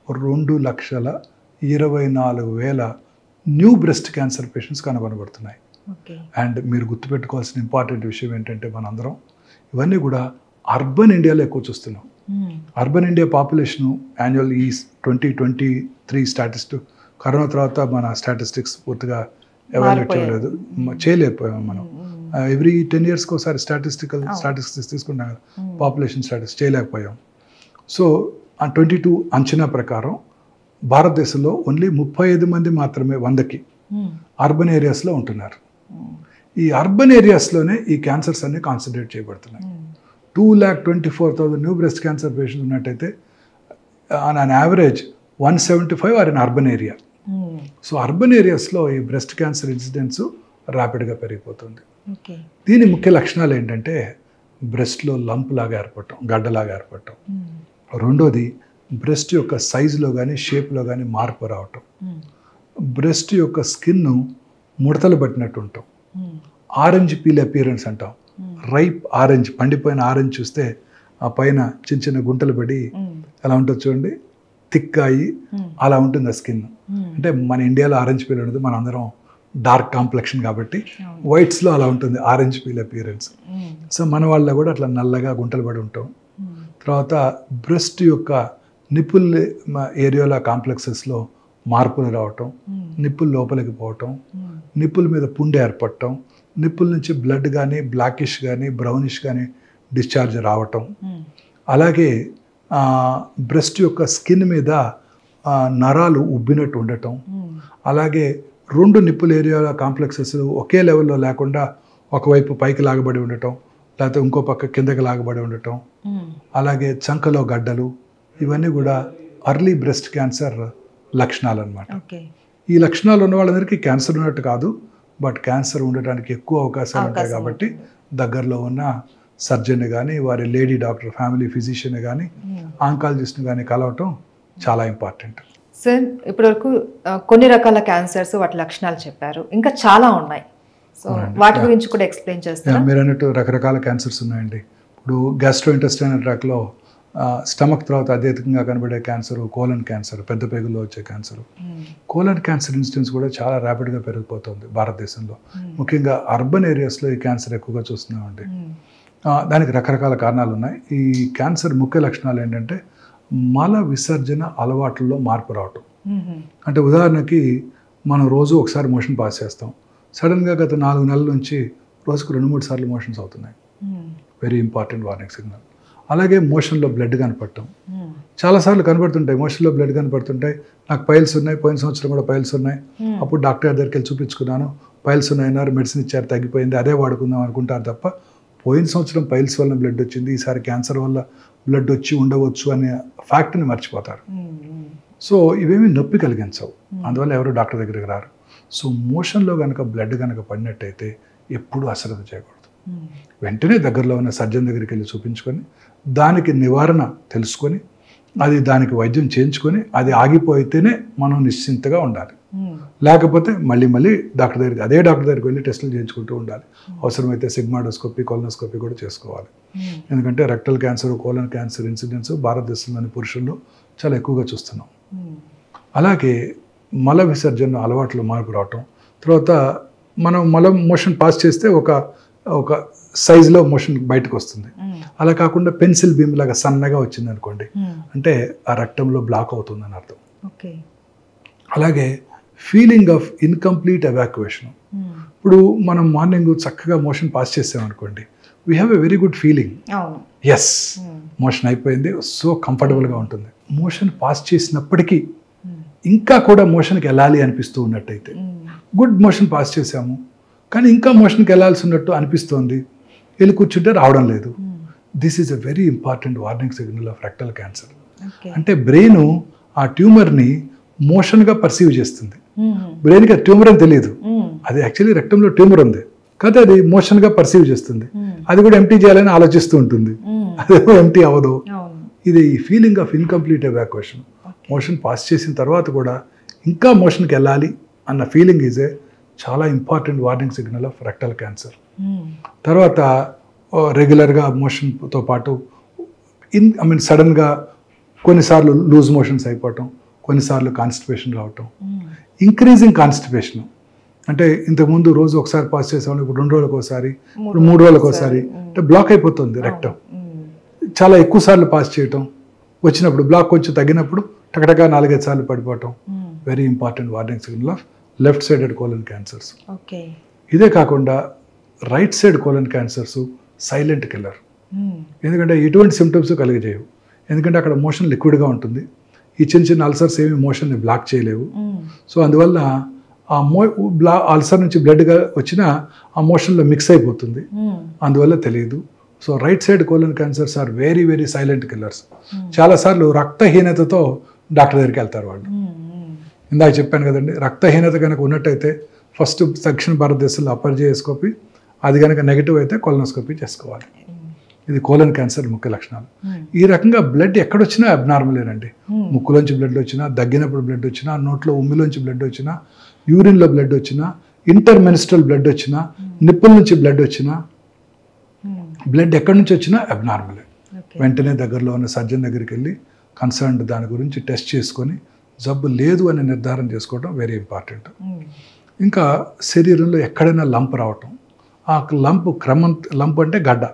2,24,000 న్యూ బ్రెస్ట్ క్యాన్సర్ పేషెంట్స్ కనుగొనబడుతున్నాయి. అండ్ మీరు గుర్తుపెట్టుకోవాల్సిన ఇంపార్టెంట్ విషయం ఏంటంటే, మనందరం ఇవన్నీ కూడా అర్బన్ ఇండియాలో ఎక్కువ చూస్తున్నాం. అర్బన్ ఇండియా పాపులేషను యాన్యువల్ ఈ 2023 స్టాటిస్టిక్, కరోనా తర్వాత మన స్టాటిస్టిక్స్ పూర్తిగా ఎవాల్యుయేట్ చేయలేదు, చేయలేకపోయాం మనం. ఎవ్రీ 10 yearsకి ఒకసారి స్టాటిస్టిక్స్ తీసుకుంటాం కదా, పాపులేషన్ స్టాటిస్టిక్స్ చేయలేకపోయాం. సో ఆ 22 అంచనా ప్రకారం భారతదేశంలో ఓన్లీ 35 మంది మాత్రమే 100కి అర్బన్ ఏరియాస్లో ఉంటున్నారు. ఈ అర్బన్ ఏరియాస్లోనే ఈ క్యాన్సర్స్ అన్ని కాన్సన్ట్రేట్ చేయబడుతున్నాయి. 2,24,000 న్యూ బ్రెస్ట్ క్యాన్సర్ పేషెంట్స్ ఉన్నట్టయితే on an average 175 are in urban area. So urban ఏరియాస్లో ఈ బ్రెస్ట్ క్యాన్సర్ ఇన్సిడెంట్స్ ర్యాపిడ్గా పెరిగిపోతుంది. ఓకే. దీని ముఖ్య లక్షణాలు ఏంటంటే బ్రెస్ట్లో లంప్ లాగా ఏర్పడటం, గడ్డలాగా ఏర్పడటం. రెండోది బ్రెస్ట్ యొక్క సైజులో కానీ షేప్లో కానీ మార్పు రావటం. బ్రెస్ట్ యొక్క స్కిన్ ముడతలు పట్టినట్టు ఉంటాం. ఆరెంజ్ పీల్ అపియరెన్స్ అంటాం. రైప్ ఆరెంజ్, పండిపోయిన ఆరెంజ్ చూస్తే ఆ పైన చిన్న చిన్న గుంటలు పడి ఎలా ఉంటుంది చూడండి, థిక్ అయ్యి అలా ఉంటుంది ఆ స్కిన్. అంటే మన ఇండియాలో ఆరెంజ్ పీల్ ఉండదు, మన అందరం డార్క్ కాంప్లెక్షన్ కాబట్టి వైట్స్లో అలా ఉంటుంది ఆరెంజ్ పీల్ అపియరెన్స్. సో మన వాళ్ళ కూడా అట్లా నల్లగా గుంటలు పడి ఉంటాం. తర్వాత బ్రెస్ట్ యొక్క నిప్పుల్ ఏరియాల కాంప్లెక్సెస్లో మార్పులు రావటం, నిప్పులు లోపలికి పోవటం, నిప్పుల మీద పుండె ఏర్పడటం, నిప్పుల నుంచి బ్లడ్ కానీ బ్లాకిష్ కానీ బ్రౌనిష్ కానీ డిశ్చార్జ్ రావటం. అలాగే బ్రెస్ట్ యొక్క స్కిన్ మీద నరాలు ఉబ్బినట్టు ఉండటం. అలాగే రెండు నిప్పుల ఏరియాల కాంప్లెక్సెస్ ఒకే లెవెల్లో లేకుండా ఒకవైపు పైకి లాగబడి ఉండటం, లేకపోతే ఇంకో పక్క కిందకి లాగబడి ఉండటం. అలాగే చంకలో గడ్డలు, ఇవన్నీ కూడా అర్లీ బ్రెస్ట్ క్యాన్సర్ లక్షణాలు అన్నమాట. ఈ లక్షణాలు ఉన్న వాళ్ళందరికీ క్యాన్సర్ ఉన్నట్టు కాదు, బట్ క్యాన్సర్ ఉండటానికి ఎక్కువ అవకాశాలు ఉంటాయి కాబట్టి దగ్గరలో ఉన్న సర్జన్ కానీ వారి లేడీ డాక్టర్, ఫ్యామిలీ ఫిజిషియన్ కానీ ఆంకాలజిస్ట్ని కానీ కలవటం చాలా ఇంపార్టెంట్. సార్ ఇప్పటివరకు కొన్ని రకాల క్యాన్సర్స్ వాటి లక్షణాలు చెప్పారు, ఇంకా చాలా ఉన్నాయి. సో వాటి గురించి కూడా ఎక్స్ప్లెయిన్ చేస్తారా? మీరు అన్నట్టు రకరకాల క్యాన్సర్స్ ఉన్నాయండి. ఇప్పుడు గ్యాస్ట్రోఇంటెస్టైనల్ ట్రాక్లో స్టమక్ తర్వాత అత్యధికంగా కనబడే క్యాన్సర్ కోలన్ క్యాన్సర్, పెద్ద పేగుల్లో వచ్చే క్యాన్సర్. కోలన్ క్యాన్సర్ ఇన్సిడెన్స్ కూడా చాలా ర్యాపిడ్గా పెరిగిపోతుంది భారతదేశంలో. ముఖ్యంగా అర్బన్ ఏరియాస్లో ఈ క్యాన్సర్ ఎక్కువగా చూస్తున్నామండి. దానికి రకరకాల కారణాలు ఉన్నాయి. ఈ క్యాన్సర్ ముఖ్య లక్షణాలు ఏంటంటే మల విసర్జన అలవాట్లలో మార్పు రావటం. అంటే ఉదాహరణకి మనం రోజు ఒకసారి మోషన్ పాస్ చేస్తాం, సడన్గా గత 4 నెలల నుంచి రోజుకు 2-3 సార్లు మోషన్స్ అవుతున్నాయి. Very important warning signal. అలాగే మోషన్లో బ్లడ్ కనపడటం, చాలాసార్లు కనపడుతుంటాయి. మోషన్లో బ్లడ్ కనపడుతుంటాయి. నాకు పైల్స్ ఉన్నాయి, పోయిన సంవత్సరం కూడా పైల్స్ ఉన్నాయి, అప్పుడు డాక్టర్ దగ్గరికి వెళ్ళి చూపించుకున్నాను, పైల్స్ ఉన్నాయన్నారు, మెడిసిన్ ఇచ్చారు, తగ్గిపోయింది, అదే వాడుకుందాం అనుకుంటారు తప్ప పోయిన సంవత్సరం పైల్స్ వల్ల బ్లడ్ వచ్చింది, ఈసారి క్యాన్సర్ వల్ల బ్లడ్ వచ్చి ఉండవచ్చు అనే ఫ్యాక్ట్ని మర్చిపోతారు. సో ఇవేమీ నొప్పి కలిగించవు, అందువల్ల ఎవరు డాక్టర్ దగ్గరికి రారు. సో మోషన్లో కనుక బ్లడ్ కనుక పడినట్టయితే ఎప్పుడూ అశ్రద్ధ చేయకూడదు. వెంటనే దగ్గరలో ఉన్న సర్జన్ దగ్గరికి వెళ్ళి చూపించుకొని దానికి నివారణ తెలుసుకొని అది దానికి వైద్యం చేయించుకొని అది ఆగిపోయితేనే మనం నిశ్చింతగా ఉండాలి. లేకపోతే మళ్ళీ డాక్టర్ దగ్గరికి, అదే డాక్టర్ దగ్గరికి వెళ్ళి టెస్టులు చేయించుకుంటూ ఉండాలి. అవసరమైతే సిగ్మాడోస్కోపీ, కొలనోస్కోపీ కూడా చేసుకోవాలి. ఎందుకంటే rectal cancer, colon cancer incidence భారతదేశంలోని పురుషుల్లో చాలా ఎక్కువగా చూస్తున్నాం. అలాగే మల విసర్జన అలవాట్లు మార్పు రావటం, తర్వాత మనం మోషన్ పాస్ చేస్తే ఒక సైజులో మోషన్ బయటకు వస్తుంది. అలా కాకుండా పెన్సిల్ బీమ్ లాగా సన్నగా వచ్చింది అనుకోండి, అంటే ఆ రక్తంలో బ్లాక్ అవుతుందని అర్థం. అలాగే ఫీలింగ్ ఆఫ్ ఇన్కంప్లీట్ ఎవాక్యుయేషన్. ఇప్పుడు మనం మార్నింగ్ చక్కగా మోషన్ పాస్ చేసామనుకోండి, we have a very good feeling, yes motion అయిపోయింది, సో కంఫర్టబుల్గా ఉంటుంది. మోషన్ పాస్ చేసినప్పటికీ ఇంకా కూడా మోషన్కి వెళ్ళాలి అనిపిస్తూ ఉన్నట్టయితే, గుడ్ మోషన్ పాస్ చేసాము కానీ ఇంకా మోషన్కి వెళ్ళాల్సి ఉన్నట్టు అనిపిస్తోంది, వెళ్ళి కూర్చుంటే రావడం లేదు, this is a very important warning signal of rectal cancer. అంటే బ్రెయిన్ ఆ ట్యూమర్ని మోషన్గా పర్సీవ్ చేస్తుంది. బ్రెయిన్కి ట్యూమర్ అని తెలియదు, అది యాక్చువల్లీ రెక్టంలో ట్యూమర్ ఉంది కదా, అది మోషన్గా పర్సీవ్ చేస్తుంది. అది కూడా ఎంటీ చేయాలని ఆలోచిస్తూ ఉంటుంది, అదేమో ఎంటీ అవ్వదు. ఇది feeling of incomplete evacuation. Motion pass చేసిన తర్వాత కూడా ఇంకా మోషన్కి వెళ్ళాలి అన్న ఫీలింగ్ ఈజ్ ఏ చాలా important warning signal of rectal cancer. తర్వాత రెగ్యులర్గా మోషన్తో పాటు సడన్గా కొన్నిసార్లు లూజ్ మోషన్స్ అయిపోవటం, కొన్నిసార్లు కాన్స్టిపేషన్ రావటం, ఇంక్రీజింగ్ కాన్స్టిపేషన్. అంటే ఇంతకుముందు రోజు ఒకసారి పాస్ చేసేవాళ్ళు ఇప్పుడు 2 రోజులకు ఒకసారి, ఇప్పుడు 3 రోజులకు ఒకసారి, అంటే బ్లాక్ అయిపోతుంది రెక్టం. చాలా ఎక్కువ సార్లు పాస్ చేయటం, వచ్చినప్పుడు బ్లాక్ కొంచెం తగ్గినప్పుడు టకటగా 4-5 సార్లు పడిపోవటం, very important warning signal of left sided colon cancers. ఇదే కాకుండా right side colon cancers silent killer. ఎందుకంటే ఎటువంటి సిమ్టమ్స్ కలిగజేయవు, ఎందుకంటే అక్కడ మోషన్ లిక్విడ్గా ఉంటుంది. ఈ చిన్న అల్సర్స్ ఏమి మోషన్ని బ్లాక్ చేయలేవు. సో అందువల్ల ఆ అల్సర్ నుంచి బ్లడ్గా వచ్చినా ఆ మోషన్లో మిక్స్ అయిపోతుంది, అందువల్ల తెలియదు. So right side colon cancers are very very silent killers. చాలాసార్లు రక్తహీనతతో డాక్టర్ దగ్గరికి వెళ్తారు వాళ్ళు. ఇందాక చెప్పాను కదండి, రక్తహీనత కనుక ఉన్నట్టయితే ఫస్ట్ దక్షిణ భారతదేశంలో అపర్జయోస్కోపీ, అది కనుక నెగిటివ్ అయితే కొలనోస్కోపీ చేసుకోవాలి. ఇది కోలన్ క్యాన్సర్ ముఖ్య లక్షణాలు. ఈ రకంగా బ్లడ్ ఎక్కడొచ్చినా అబ్నార్మలేనండి. ముక్కులోంచి బ్లడ్ వచ్చినా, దగ్గినప్పుడు బ్లడ్ వచ్చినా, నోట్లో ఉమ్మిలోంచి బ్లడ్ వచ్చినా, యూరిన్లో బ్లడ్ వచ్చినా, ఇంటర్మెనిస్ట్రల్ బ్లడ్ వచ్చినా, నిప్పుల నుంచి బ్లడ్ వచ్చినా, బ్లడ్ ఎక్కడి నుంచి వచ్చినా అబ్నార్మలే. వెంటనే దగ్గరలో ఉన్న సర్జన్ దగ్గరికి వెళ్ళి కన్సర్న్డ్ దాని గురించి టెస్ట్ చేసుకొని జబ్బు లేదు అని నిర్ధారణ చేసుకోవడం వెరీ ఇంపార్టెంట్. ఇంకా శరీరంలో ఎక్కడైనా లంప్ రావటం, ఆ లంప్ అంటే గడ్డ,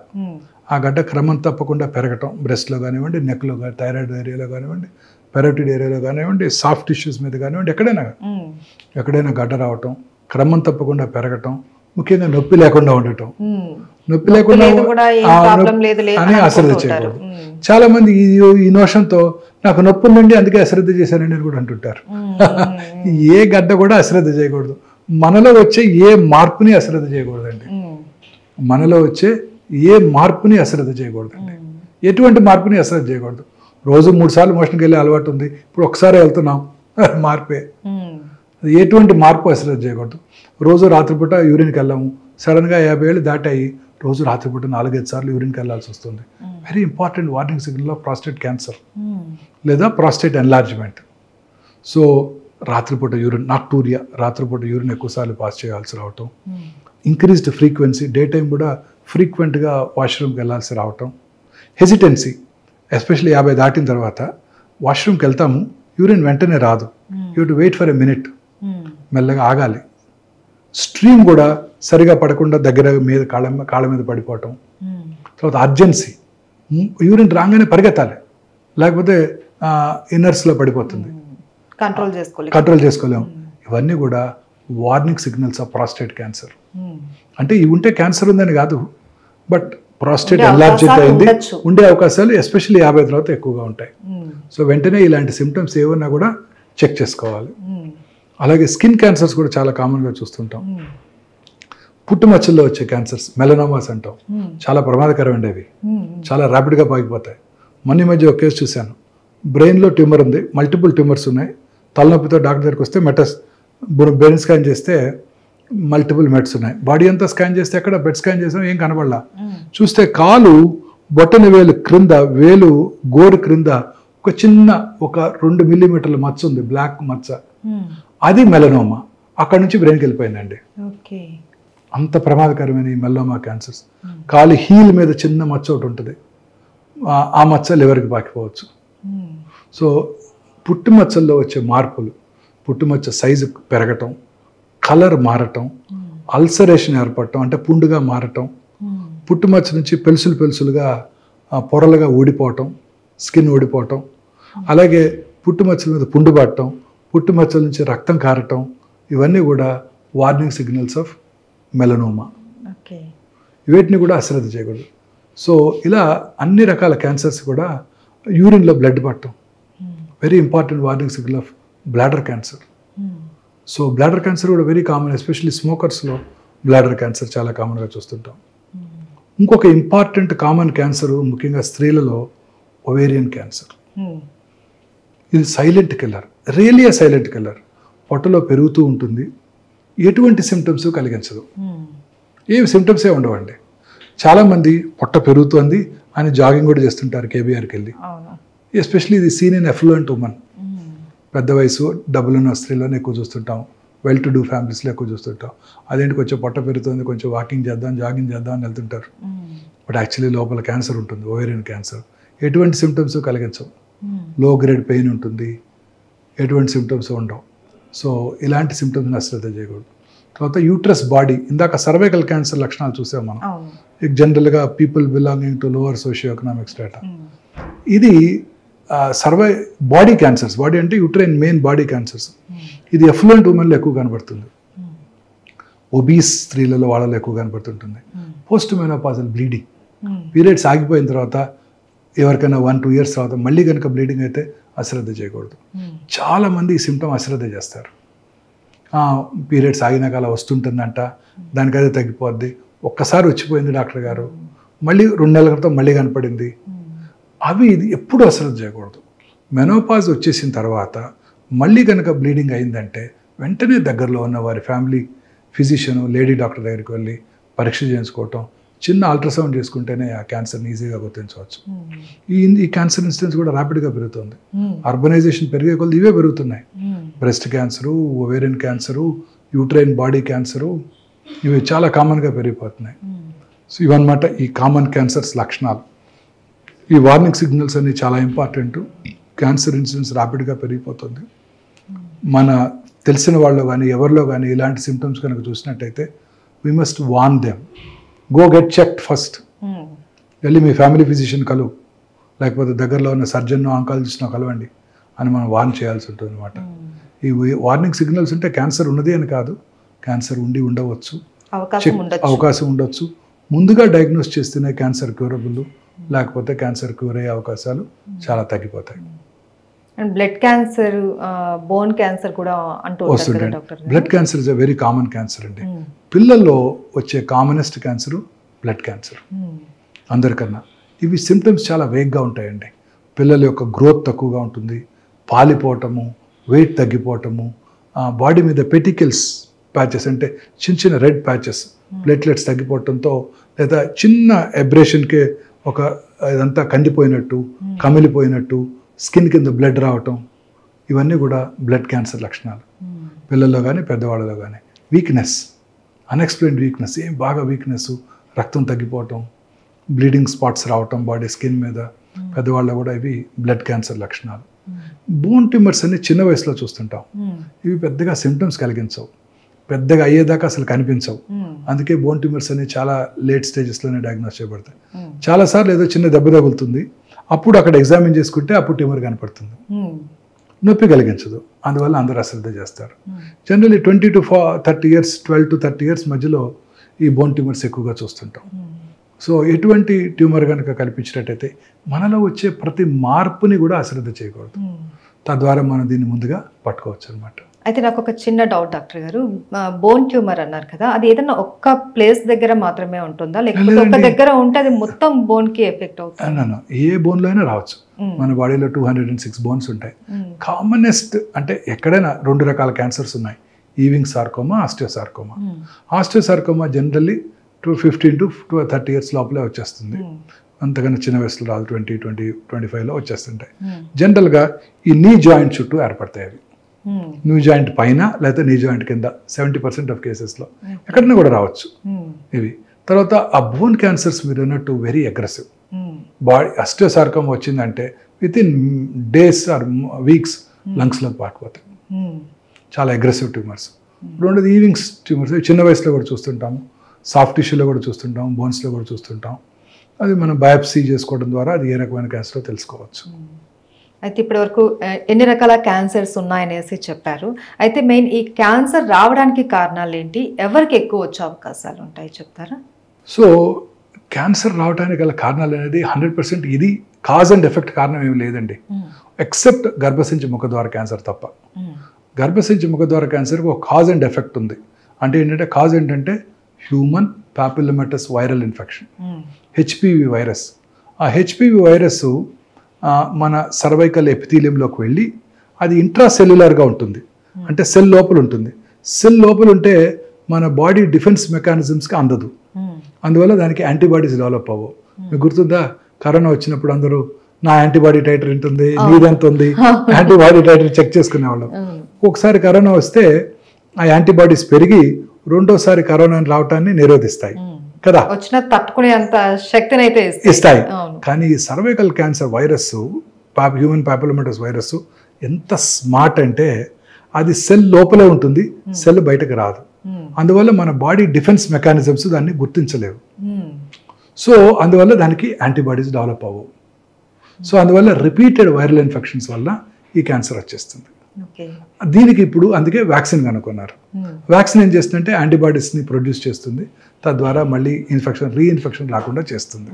ఆ గడ్డ క్రమం తప్పకుండా పెరగటం, బ్రెస్ట్లో కానివ్వండి, నెక్లో కానీ, థైరాయిడ్ ఏరియాలో కానివ్వండి, పెరోటిడ్ ఏరియాలో కానివ్వండి, సాఫ్ట్ టిష్యూస్ మీద కానివ్వండి, ఎక్కడైనా గడ్డ రావటం, క్రమం తప్పకుండా పెరగటం, ముఖ్యంగా నొప్పి లేకుండా ఉండటం. నొప్పి లేకుండా అని అశ్రద్ధ చేయకూడదు. చాలా మంది ఈ నోషంతో నాకు నొప్పి ఉందండి అందుకే అశ్రద్ధ చేశానండి అని కూడా అంటుంటారు. ఏ గడ్డ కూడా అశ్రద్ధ చేయకూడదు. మనలో వచ్చే ఏ మార్పుని అశ్రద్ధ చేయకూడదండి. మనలో వచ్చే ఏ మార్పుని అశ్రద్ధ చేయకూడదండి. ఎటువంటి మార్పుని అశ్రద్ధ చేయకూడదు. రోజు 3 సార్లు మోషన్కి వెళ్ళే అలవాటు ఉంది, ఇప్పుడు ఒకసారి వెళ్తున్నాం, మార్పే. ఎటువంటి మార్పు అశ్రద్ధ చేయకూడదు. రోజు రాత్రిపూట యూరిన్కి వెళ్ళాము, సడన్గా 50 ఏళ్ళు దాటాయి, రోజు రాత్రిపూట 4-5 సార్లు యూరిన్కి వెళ్ళాల్సి వస్తుంది. Very important warning signal of prostate cancer లేదా ప్రాస్టేట్ ఎన్లార్జ్మెంట్. సో రాత్రిపూట యూరిన్, నాక్టూరియా, రాత్రిపూట యూరిన్ ఎక్కువసార్లు పాస్ చేయాల్సి రావటం, ఇంక్రీజ్డ్ ఫ్రీక్వెన్సీ, డే టైం కూడా ఫ్రీక్వెంట్గా వాష్రూమ్కి వెళ్ళాల్సి రావటం, హెసిటెన్సీ, ఎస్పెషల్లీ 50 దాటిన తర్వాత వాష్రూమ్కి వెళ్తాము, యూరిన్ వెంటనే రాదు, you to wait for a minute, మెల్లగా ఆగాలి. స్ట్రీమ్ కూడా సరిగా పడకుండా దగ్గర మీద కాళ్ళ మీద పడిపోవటం. తర్వాత అర్జెన్సీ, యూరిన్ రాగానే పరిగెత్తాలి, లేకపోతే ఇన్నర్స్లో పడిపోతుంది, కంట్రోల్ చేసుకోలేము. ఇవన్నీ కూడా warning signals of prostate cancer. అంటే ఇవి ఉంటే క్యాన్సర్ ఉందని కాదు, బట్ ప్రాస్టేట్ ఎన్లార్జ్డ్ అయింది, ఉండే అవకాశాలు ఎస్పెషల్లీ 50 తర్వాత ఎక్కువగా ఉంటాయి. సో వెంటనే ఇలాంటి సిమ్టమ్స్ ఏమన్నా కూడా చెక్ చేసుకోవాలి. అలాగే స్కిన్ క్యాన్సర్స్ కూడా చాలా కామన్గా చూస్తుంటాం. పుట్టుమచ్చల్లో వచ్చే క్యాన్సర్స్, మెలనోమాస్ అంటాం, చాలా ప్రమాదకరమైనవి, అవి చాలా ర్యాపిడ్గా పాకిపోతాయి. మొన్న మధ్య ఒక కేసు చూశాను, బ్రెయిన్లో ట్యూమర్ ఉంది, మల్టిపుల్ ట్యూమర్స్ ఉన్నాయి, తలనొప్పితో డాక్టర్ దగ్గరికి వస్తే బ్రెయిన్ స్కాన్ చేస్తే మల్టిపుల్ మెట్స్ ఉన్నాయి, బాడీ అంతా స్కాన్ చేస్తే ఎక్కడ బెడ్ స్కాన్ చేసినా ఏం కనబడలా. చూస్తే కాలు బొట్టన వేలు క్రింద, వేలు గోరు క్రింద ఒక చిన్న 2 మిల్లీమీటర్ల మచ్చ ఉంది, బ్లాక్ మచ్చ, అది మెలనోమా. అక్కడి నుంచి బ్రెయిన్కి వెళ్ళిపోయిందండి. అంత ప్రమాదకరమైన ఈ మెలనోమా క్యాన్సర్స్. కాలు హీల్ మీద చిన్న మచ్చ ఒకటి ఉంటుంది, ఆ మచ్చ లివర్కి పాకిపోవచ్చు. సో పుట్టుమచ్చల్లో వచ్చే మార్పులు, పుట్టుమచ్చ సైజు పెరగటం, కలర్ మారటం, అల్సరేషన్ ఏర్పడటం అంటే పుండుగా మారటం, పుట్టుమచ్చ నుంచి పెలుసులుగా పొరలుగా ఊడిపోవటం, స్కిన్ ఊడిపోవటం, అలాగే పుట్టుమచ్చల మీద పుండు పట్టడం, పుట్టుమచ్చల నుంచి రక్తం కారటం, ఇవన్నీ కూడా వార్నింగ్ సిగ్నల్స్ ఆఫ్ మెలనోమా. వీటిని కూడా అశ్రద్ధ చేయకూడదు. సో ఇలా అన్ని రకాల క్యాన్సర్స్ కూడా యూరిన్లో బ్లడ్ పట్టడం very important warning signal of bladder cancer. So bladder cancer కూడా వెరీ కామన్, ఎస్పెషల్లీ స్మోకర్స్లో బ్లాడర్ క్యాన్సర్ చాలా కామన్గా చూస్తుంటాం. ఇంకొక ఇంపార్టెంట్ కామన్ క్యాన్సర్ ముఖ్యంగా స్త్రీలలో ఒవేరియన్ క్యాన్సర్. ఇది silent killer, really a silent killer. పొట్టలో పెరుగుతూ ఉంటుంది, ఎటువంటి సిమ్టమ్స్ కలిగించదు, ఏమి సిమ్టమ్సే ఉండవండి. చాలామంది పొట్ట పెరుగుతుంది అని జాగింగ్ కూడా చేస్తుంటారు కేబీఆర్కి వెళ్ళి, ఎస్పెషల్లీ ఇది సీన్ ఇన్ ఎఫ్లూయెంట్ ఉమెన్, పెద్ద వయసు డబ్బులున్న స్త్రీలోనే ఎక్కువ చూస్తుంటాం, వెల్ టు డూ ఫ్యామిలీస్లో ఎక్కువ చూస్తుంటాం. అదేంటి కొంచెం పొట్ట పెరుగుతుంది, కొంచెం వాకింగ్ చేద్దాం, జాగింగ్ చేద్దాం అని వెళ్తుంటారు, బట్ యాక్చువల్లీ లోపల క్యాన్సర్ ఉంటుంది, ఓవేరియన్ క్యాన్సర్. ఎటువంటి సిమ్టమ్స్ కలిగించవు, లో గ్రేడ్ పెయిన్ ఉంటుంది, ఎటువంటి సిమ్టమ్స్ ఉండవు. సో ఇలాంటి సిమ్టమ్స్ని అశ్రద్ధ చేయకూడదు. తర్వాత యూట్రస్ బాడీ, ఇందాక సర్వైకల్ క్యాన్సర్ లక్షణాలు చూసాం మనం, జనరల్గా people belonging to lower socio economic strata. ఇది బాడీ క్యాన్సర్స్, బాడీ అంటే యూట్రైన్ మెయిన్ బాడీ క్యాన్సర్స్. ఇది ఎఫ్లూయెంట్ ఉమెన్లో ఎక్కువ కనబడుతుంది, ఒబీస్ స్త్రీలలో వాళ్ళలో ఎక్కువ కనబడుతుంటుంది. పోస్ట్ మెనోపాజల్ బ్లీడింగ్, పీరియడ్స్ ఆగిపోయిన తర్వాత ఎవరికైనా 1-2 ఇయర్స్ తర్వాత మళ్ళీ కనుక బ్లీడింగ్ అయితే అశ్రద్ధ చేయకూడదు. చాలామంది ఈ సిమ్టమ్ అశ్రద్ధ చేస్తారు. పీరియడ్స్ ఆగినాక అలా వస్తుంటుందంట, దానికదే తగ్గిపోద్ది, ఒక్కసారి వచ్చిపోయింది డాక్టర్ గారు, మళ్ళీ 2 నెలల క్రితం మళ్ళీ కనపడింది, అవి ఇది ఎప్పుడూ అశ్రద్ధ చేయకూడదు. మెనోపాజ్ వచ్చేసిన తర్వాత మళ్ళీ కనుక బ్లీడింగ్ అయిందంటే వెంటనే దగ్గరలో ఉన్న వారి ఫ్యామిలీ ఫిజిషియన్ లేడీ డాక్టర్ దగ్గరికి వెళ్ళి పరీక్ష చేయించుకోవటం, చిన్న అల్ట్రాసౌండ్ చేసుకుంటేనే ఆ క్యాన్సర్ని ఈజీగా గుర్తించవచ్చు. ఈ క్యాన్సర్ ఇన్సిడెన్స్ కూడా ర్యాపిడ్గా పెరుగుతుంది. అర్బనైజేషన్ పెరిగే కొద్ది ఇవే పెరుగుతున్నాయి. Breast cancer, ovarian cancer, uterine body cancer, ఇవి చాలా కామన్గా పెరిగిపోతున్నాయి. సో ఇవన్నమాట ఈ కామన్ క్యాన్సర్స్ లక్షణాలు. ఈ వార్నింగ్ సిగ్నల్స్ అనేవి చాలా ఇంపార్టెంట్. క్యాన్సర్ ఇన్సిడెన్స్ ర్యాపిడ్గా పెరిగిపోతుంది. మన తెలిసిన వాళ్ళు కానీ ఎవరిలో కానీ ఇలాంటి సిమ్టమ్స్ కనుక చూసినట్టయితే we must warn them, go get checked first. వెళ్ళి మీ ఫ్యామిలీ ఫిజిషియన్ కలువు, లేకపోతే దగ్గరలో ఉన్న సర్జన్ ఆంకాలజిస్ట్ను కలవండి అని మనం వార్న్ చేయాల్సి ఉంటుంది అనమాట. ఈ వార్నింగ్ సిగ్నల్స్ ఉంటే క్యాన్సర్ ఉన్నది అని కాదు, క్యాన్సర్ ఉండి ఉండవచ్చు, అవకాశం ఉండొచ్చు. ముందుగా డయాగ్నోస్ చేస్తేనే క్యాన్సర్ క్యూరబుల్, లేకపోతే క్యాన్సర్ క్యూర్ అయ్యే అవకాశాలు చాలా తగ్గిపోతాయి. బ్లడ్ క్యాన్సర్, బోన్ క్యాన్సర్ కూడా వస్తుంటాయి. Blood cancer is a very common cancer అండి. పిల్లల్లో వచ్చే కామనెస్ట్ క్యాన్సర్ బ్లడ్ క్యాన్సర్ అందరికన్నా. ఇవి సిమ్టమ్స్ చాలా వేగ్గా ఉంటాయండి. పిల్లల యొక్క గ్రోత్ తక్కువగా ఉంటుంది, పాలిపోవటము, వెయిట్ తగ్గిపోవటము, బాడీ మీద పెటికల్స్ ప్యాచెస్ అంటే చిన్న చిన్న రెడ్ ప్యాచెస్, ప్లేట్లెట్స్ తగ్గిపోవటంతో, లేదా చిన్న ఎబ్రేషన్కే ఒక ఇదంతా కందిపోయినట్టు, కమిలిపోయినట్టు, స్కిన్ కింద బ్లడ్ రావటం, ఇవన్నీ కూడా బ్లడ్ క్యాన్సర్ లక్షణాలు. పిల్లల్లో కానీ పెద్దవాళ్ళలో కానీ. వీక్నెస్, అన్ఎక్స్ప్లెయిన్డ్ వీక్నెస్, ఏం బాగా వీక్నెస్, రక్తం తగ్గిపోవటం, బ్లీడింగ్ స్పాట్స్ రావటం బాడీ స్కిన్ మీద, పెద్దవాళ్ళలో కూడా ఇవి బ్లడ్ క్యాన్సర్ లక్షణాలు. బోన్ ట్యూమర్స్ అన్ని చిన్న వయసులో చూస్తుంటాం. ఇవి పెద్దగా సిమ్టమ్స్ కలిగించవు, పెద్దగా అయ్యేదాకా అసలు కనిపించవు. అందుకే బోన్ ట్యూమర్స్ అనేవి చాలా లేట్ స్టేజెస్లోనే డయాగ్నోస్ చేయబడతాయి. చాలాసార్లు ఏదో చిన్న దెబ్బ తగులుతుంది, అప్పుడు అక్కడ ఎగ్జామిన్ చేసుకుంటే అప్పుడు ట్యూమర్ కనపడుతుంది, నొప్పి కలిగించదు. అందువల్ల అందరూ అశ్రద్ధ చేస్తారు. Generally 20 to 30 years, 12 to 30 years మధ్యలో ఈ బోన్ ట్యూమర్స్ ఎక్కువగా చూస్తుంటాం. సో ఎటువంటి ట్యూమర్ కనుక కల్పించినట్టయితే మనలో వచ్చే ప్రతి మార్పుని కూడా అశ్రద్ధ చేయకూడదు. తద్వారా మనం దీన్ని ముందుగా పట్టుకోవచ్చు అనమాట. అయితే నాకు ఒక చిన్న డౌట్ డాక్టర్ గారు, బోన్ ట్యూమర్ అన్నారు కదా, అది ఏదైనా ఒక్క ప్లేస్ దగ్గర మాత్రమే ఉంటుందా, లేకపోతే ఒక దగ్గర ఉంటే అది మొత్తం బోన్ కి ఎఫెక్ట్ అవుతుంది? ఏ బోన్లో అయినా రావచ్చు. మన బాడీలో 206 బోన్స్ ఉంటాయి. కామనెస్ట్ అంటే ఎక్కడైనా 2 రకాల క్యాన్సర్స్ ఉన్నాయి, Ewing sarcoma, osteosarcoma. Osteosarcoma generally 15 to 30 years లోపలే వచ్చేస్తుంది. అంతకన్నా చిన్న వయసులో రాదు, 20, 25లో వచ్చేస్తుంటాయి. జనరల్గా ఈ నీ జాయింట్ చుట్టూ ఏర్పడతాయి అవి. నీ జాయింట్ పైన లేదా నీ జాయింట్ కింద 70% ఆఫ్ కేసెస్లో ఎక్కడైనా కూడా రావచ్చు ఇవి. తర్వాత ఆ బోన్ క్యాన్సర్స్ మీరు అన్నట్టు వెరీ అగ్రెసివ్. బాడీ ఆస్టియోసార్కోమా వచ్చిందంటే within days or weeks లంగ్స్లోకి పాకిపోతాయి. చాలా అగ్రెసివ్ ట్యూమర్స్. రెండోది ఈవింగ్స్ ట్యూమర్స్, చిన్న వయసులో కూడా చూస్తుంటాము, సాఫ్ట్ టిష్యూలో కూడా చూస్తుంటాం, బోన్స్లో కూడా చూస్తుంటాం. అది మనం బయాప్సీ చేసుకోవడం ద్వారా అది ఏ రకమైన క్యాన్సరో తెలుసుకోవచ్చు. అయితే ఇప్పటి వరకు ఎన్ని రకాల క్యాన్సర్స్ ఉన్నాయనేసి చెప్పారు. అయితే మెయిన్ ఈ క్యాన్సర్ రావడానికి కారణాలు ఏంటి, ఎవరికి ఎక్కువ వచ్చే అవకాశాలు ఉంటాయి చెప్తారా? సో క్యాన్సర్ రావడానికి గల కారణాలు అనేది 100% ఇది కాజ్ అండ్ ఎఫెక్ట్ కారణం ఏమి లేదండి, ఎక్సెప్ట్ గర్భసంచి ముఖద్వార క్యాన్సర్ తప్ప. గర్భసంచి ముఖద్వార క్యాన్సర్కి ఒక కాజ్ అండ్ ఎఫెక్ట్ ఉంది. అంటే ఏంటంటే కాజ్ ఏంటంటే human papillomatous viral infection, HPV virus. ఆ హెచ్పివి వైరస్ మన సర్వైకల్ ఎపిథీలియంలోకి వెళ్ళి అది ఇంట్రాసెల్యులర్గా ఉంటుంది, అంటే సెల్ లోపల ఉంటుంది. సెల్ లోపల ఉంటే మన బాడీ డిఫెన్స్ మెకానిజమ్స్కి అందదు, అందువల్ల దానికి యాంటీబాడీస్ డెవలప్ అవ్వవు. మీకు గుర్తుందా, కరోనా వచ్చినప్పుడు అందరూ నా యాంటీబాడీ టైటర్ ఎంత ఉంది, నీదెంత ఉంది, యాంటీబాడీ టైటర్ చెక్ చేసుకునేవాళ్ళం. ఒకసారి కరోనా వస్తే ఆ యాంటీబాడీస్ పెరిగి రెండోసారి కరోనా రావటాన్ని నిరోధిస్తాయి కదా, వచ్చిన తట్టుకునే అంత శక్తిని అయితే ఇస్తాయి. కానీ cervical cancer virus, human papillomatous virus ఎంత స్మార్ట్ అంటే అది సెల్ లోపలే ఉంటుంది, సెల్ బయటకు రాదు. అందువల్ల మన బాడీ డిఫెన్స్ మెకానిజమ్స్ దాన్ని గుర్తించలేవు. సో అందువల్ల దానికి యాంటీబాడీస్ డెవలప్ అవ్వవు. సో అందువల్ల రిపీటెడ్ వైరల్ ఇన్ఫెక్షన్స్ వల్ల ఈ క్యాన్సర్ వచ్చేస్తుంది. దీనికి ఇప్పుడు అందుకే వ్యాక్సిన్ కనుక్కున్నారు. వ్యాక్సిన్ ఏం చేస్తుందంటే యాంటీబాడీస్ని ప్రొడ్యూస్ చేస్తుంది, తద్వారా మళ్ళీ రీఇన్ఫెక్షన్ రాకుండా చేస్తుంది.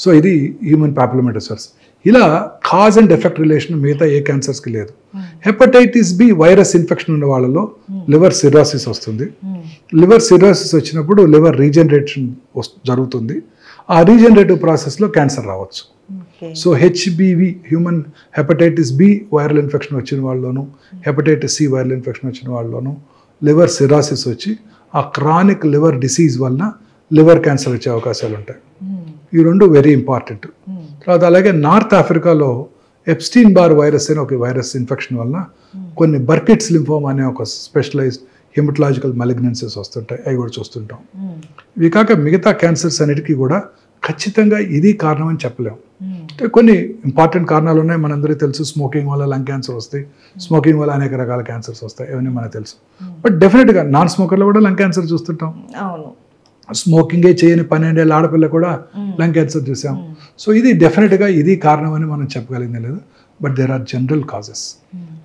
సో ఇది హ్యూమన్ పాపిలోమాటస్ వైరస్. ఇలా కాజ్ అండ్ ఎఫెక్ట్ రిలేషన్ మిగతా ఏ క్యాన్సర్స్కి లేదు. హెపటైటిస్ బి వైరస్ ఇన్ఫెక్షన్ ఉన్న వాళ్ళలో లివర్ సిరోసిస్ వస్తుంది. లివర్ సిరోసిస్ వచ్చినప్పుడు లివర్ రీజనరేషన్ జరుగుతుంది. ఆ రీజనరేటివ్ ప్రాసెస్లో క్యాన్సర్ రావచ్చు. So HBV human hepatitis B viral infection వచ్చిన వాళ్ళలోను, హెపటైటిస్ సి వైరల్ ఇన్ఫెక్షన్ వచ్చిన వాళ్ళలోను, లివర్ సిరాసిస్ వచ్చి ఆ క్రానిక్ లివర్ డిసీజ్ వలన లివర్ క్యాన్సర్ వచ్చే అవకాశాలు ఉంటాయి. ఈ రెండు వెరీ ఇంపార్టెంట్. తర్వాత అలాగే నార్త్ ఆఫ్రికాలో ఎప్స్టీన్ బార్ వైరస్ అనే ఒక వైరస్ ఇన్ఫెక్షన్ వలన కొన్ని బర్కిట్స్ లింఫోమా అనే ఒక స్పెషలైజ్డ్ హెమటలాజికల్ మలిగ్నెన్సీస్ వస్తుంటాయి, అవి కూడా చూస్తుంటాం. ఇవి కాక మిగతా క్యాన్సర్స్ అన్నిటికీ కూడా ఖచ్చితంగా ఇది కారణం అని చెప్పలేము. కొన్ని ఇంపార్టెంట్ కారణాలు ఉన్నాయి, మనందరికీ తెలుసు. స్మోకింగ్ వల్ల లంగ్ క్యాన్సర్ వస్తాయి, స్మోకింగ్ వల్ల అనేక రకాల క్యాన్సర్స్ వస్తాయి, ఇవన్నీ మనకు తెలుసు. బట్ డెఫినెట్గా నాన్ స్మోకర్లో కూడా లంగ్ క్యాన్సర్ చూస్తుంటాం. స్మోకింగే చేయని 12 ఏళ్ళ ఆడపిల్ల కూడా లంగ్ క్యాన్సర్ చూసాం. సో ఇది డెఫినెట్గా ఇది కారణం అని మనం చెప్పగలిగింది లేదు. But there are general causes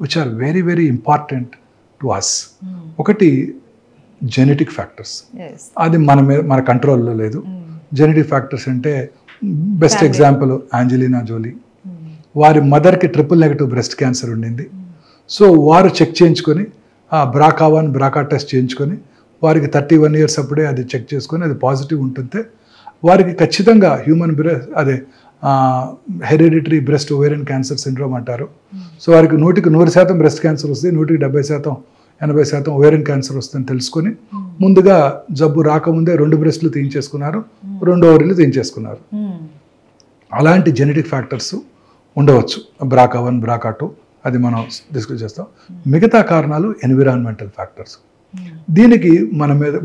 which are very very important to us. ఒకటి జెనెటిక్ ఫ్యాక్టర్స్, అది మన కంట్రోల్లో లేదు. జెనెటిక్ ఫ్యాక్టర్స్ అంటే బెస్ట్ ఎగ్జాంపుల్ ఆంజెలినా జోలీ. వారి మదర్కి ట్రిపుల్-నెగటివ్ బ్రెస్ట్ క్యాన్సర్ ఉండింది. సో వారు చెక్ చేయించుకొని ఆ BRCA1 BRCA టెస్ట్ చేయించుకొని వారికి 31 years అప్పుడే అది చెక్ చేసుకొని అది పాజిటివ్ ఉంటుంటే వారికి ఖచ్చితంగా human hereditary breast ovarian cancer syndrome అంటారు. సో వారికి 100% బ్రెస్ట్ క్యాన్సర్ వస్తుంది, 70% 80% ఓవేరియన్ క్యాన్సర్ వస్తుందని తెలుసుకొని ముందుగా జబ్బు రాకముందే 2 బ్రెస్ట్లు తీయించేసుకున్నారు, 2 ఓవరీలు తీయించేసుకున్నారు. అలాంటి జెనెటిక్ ఫ్యాక్టర్స్ ఉండవచ్చు, BRCA1 BRCA2, అది మనం డిస్కస్ చేస్తాం. మిగతా కారణాలు ఎన్విరాన్మెంటల్ ఫ్యాక్టర్స్. దీనికి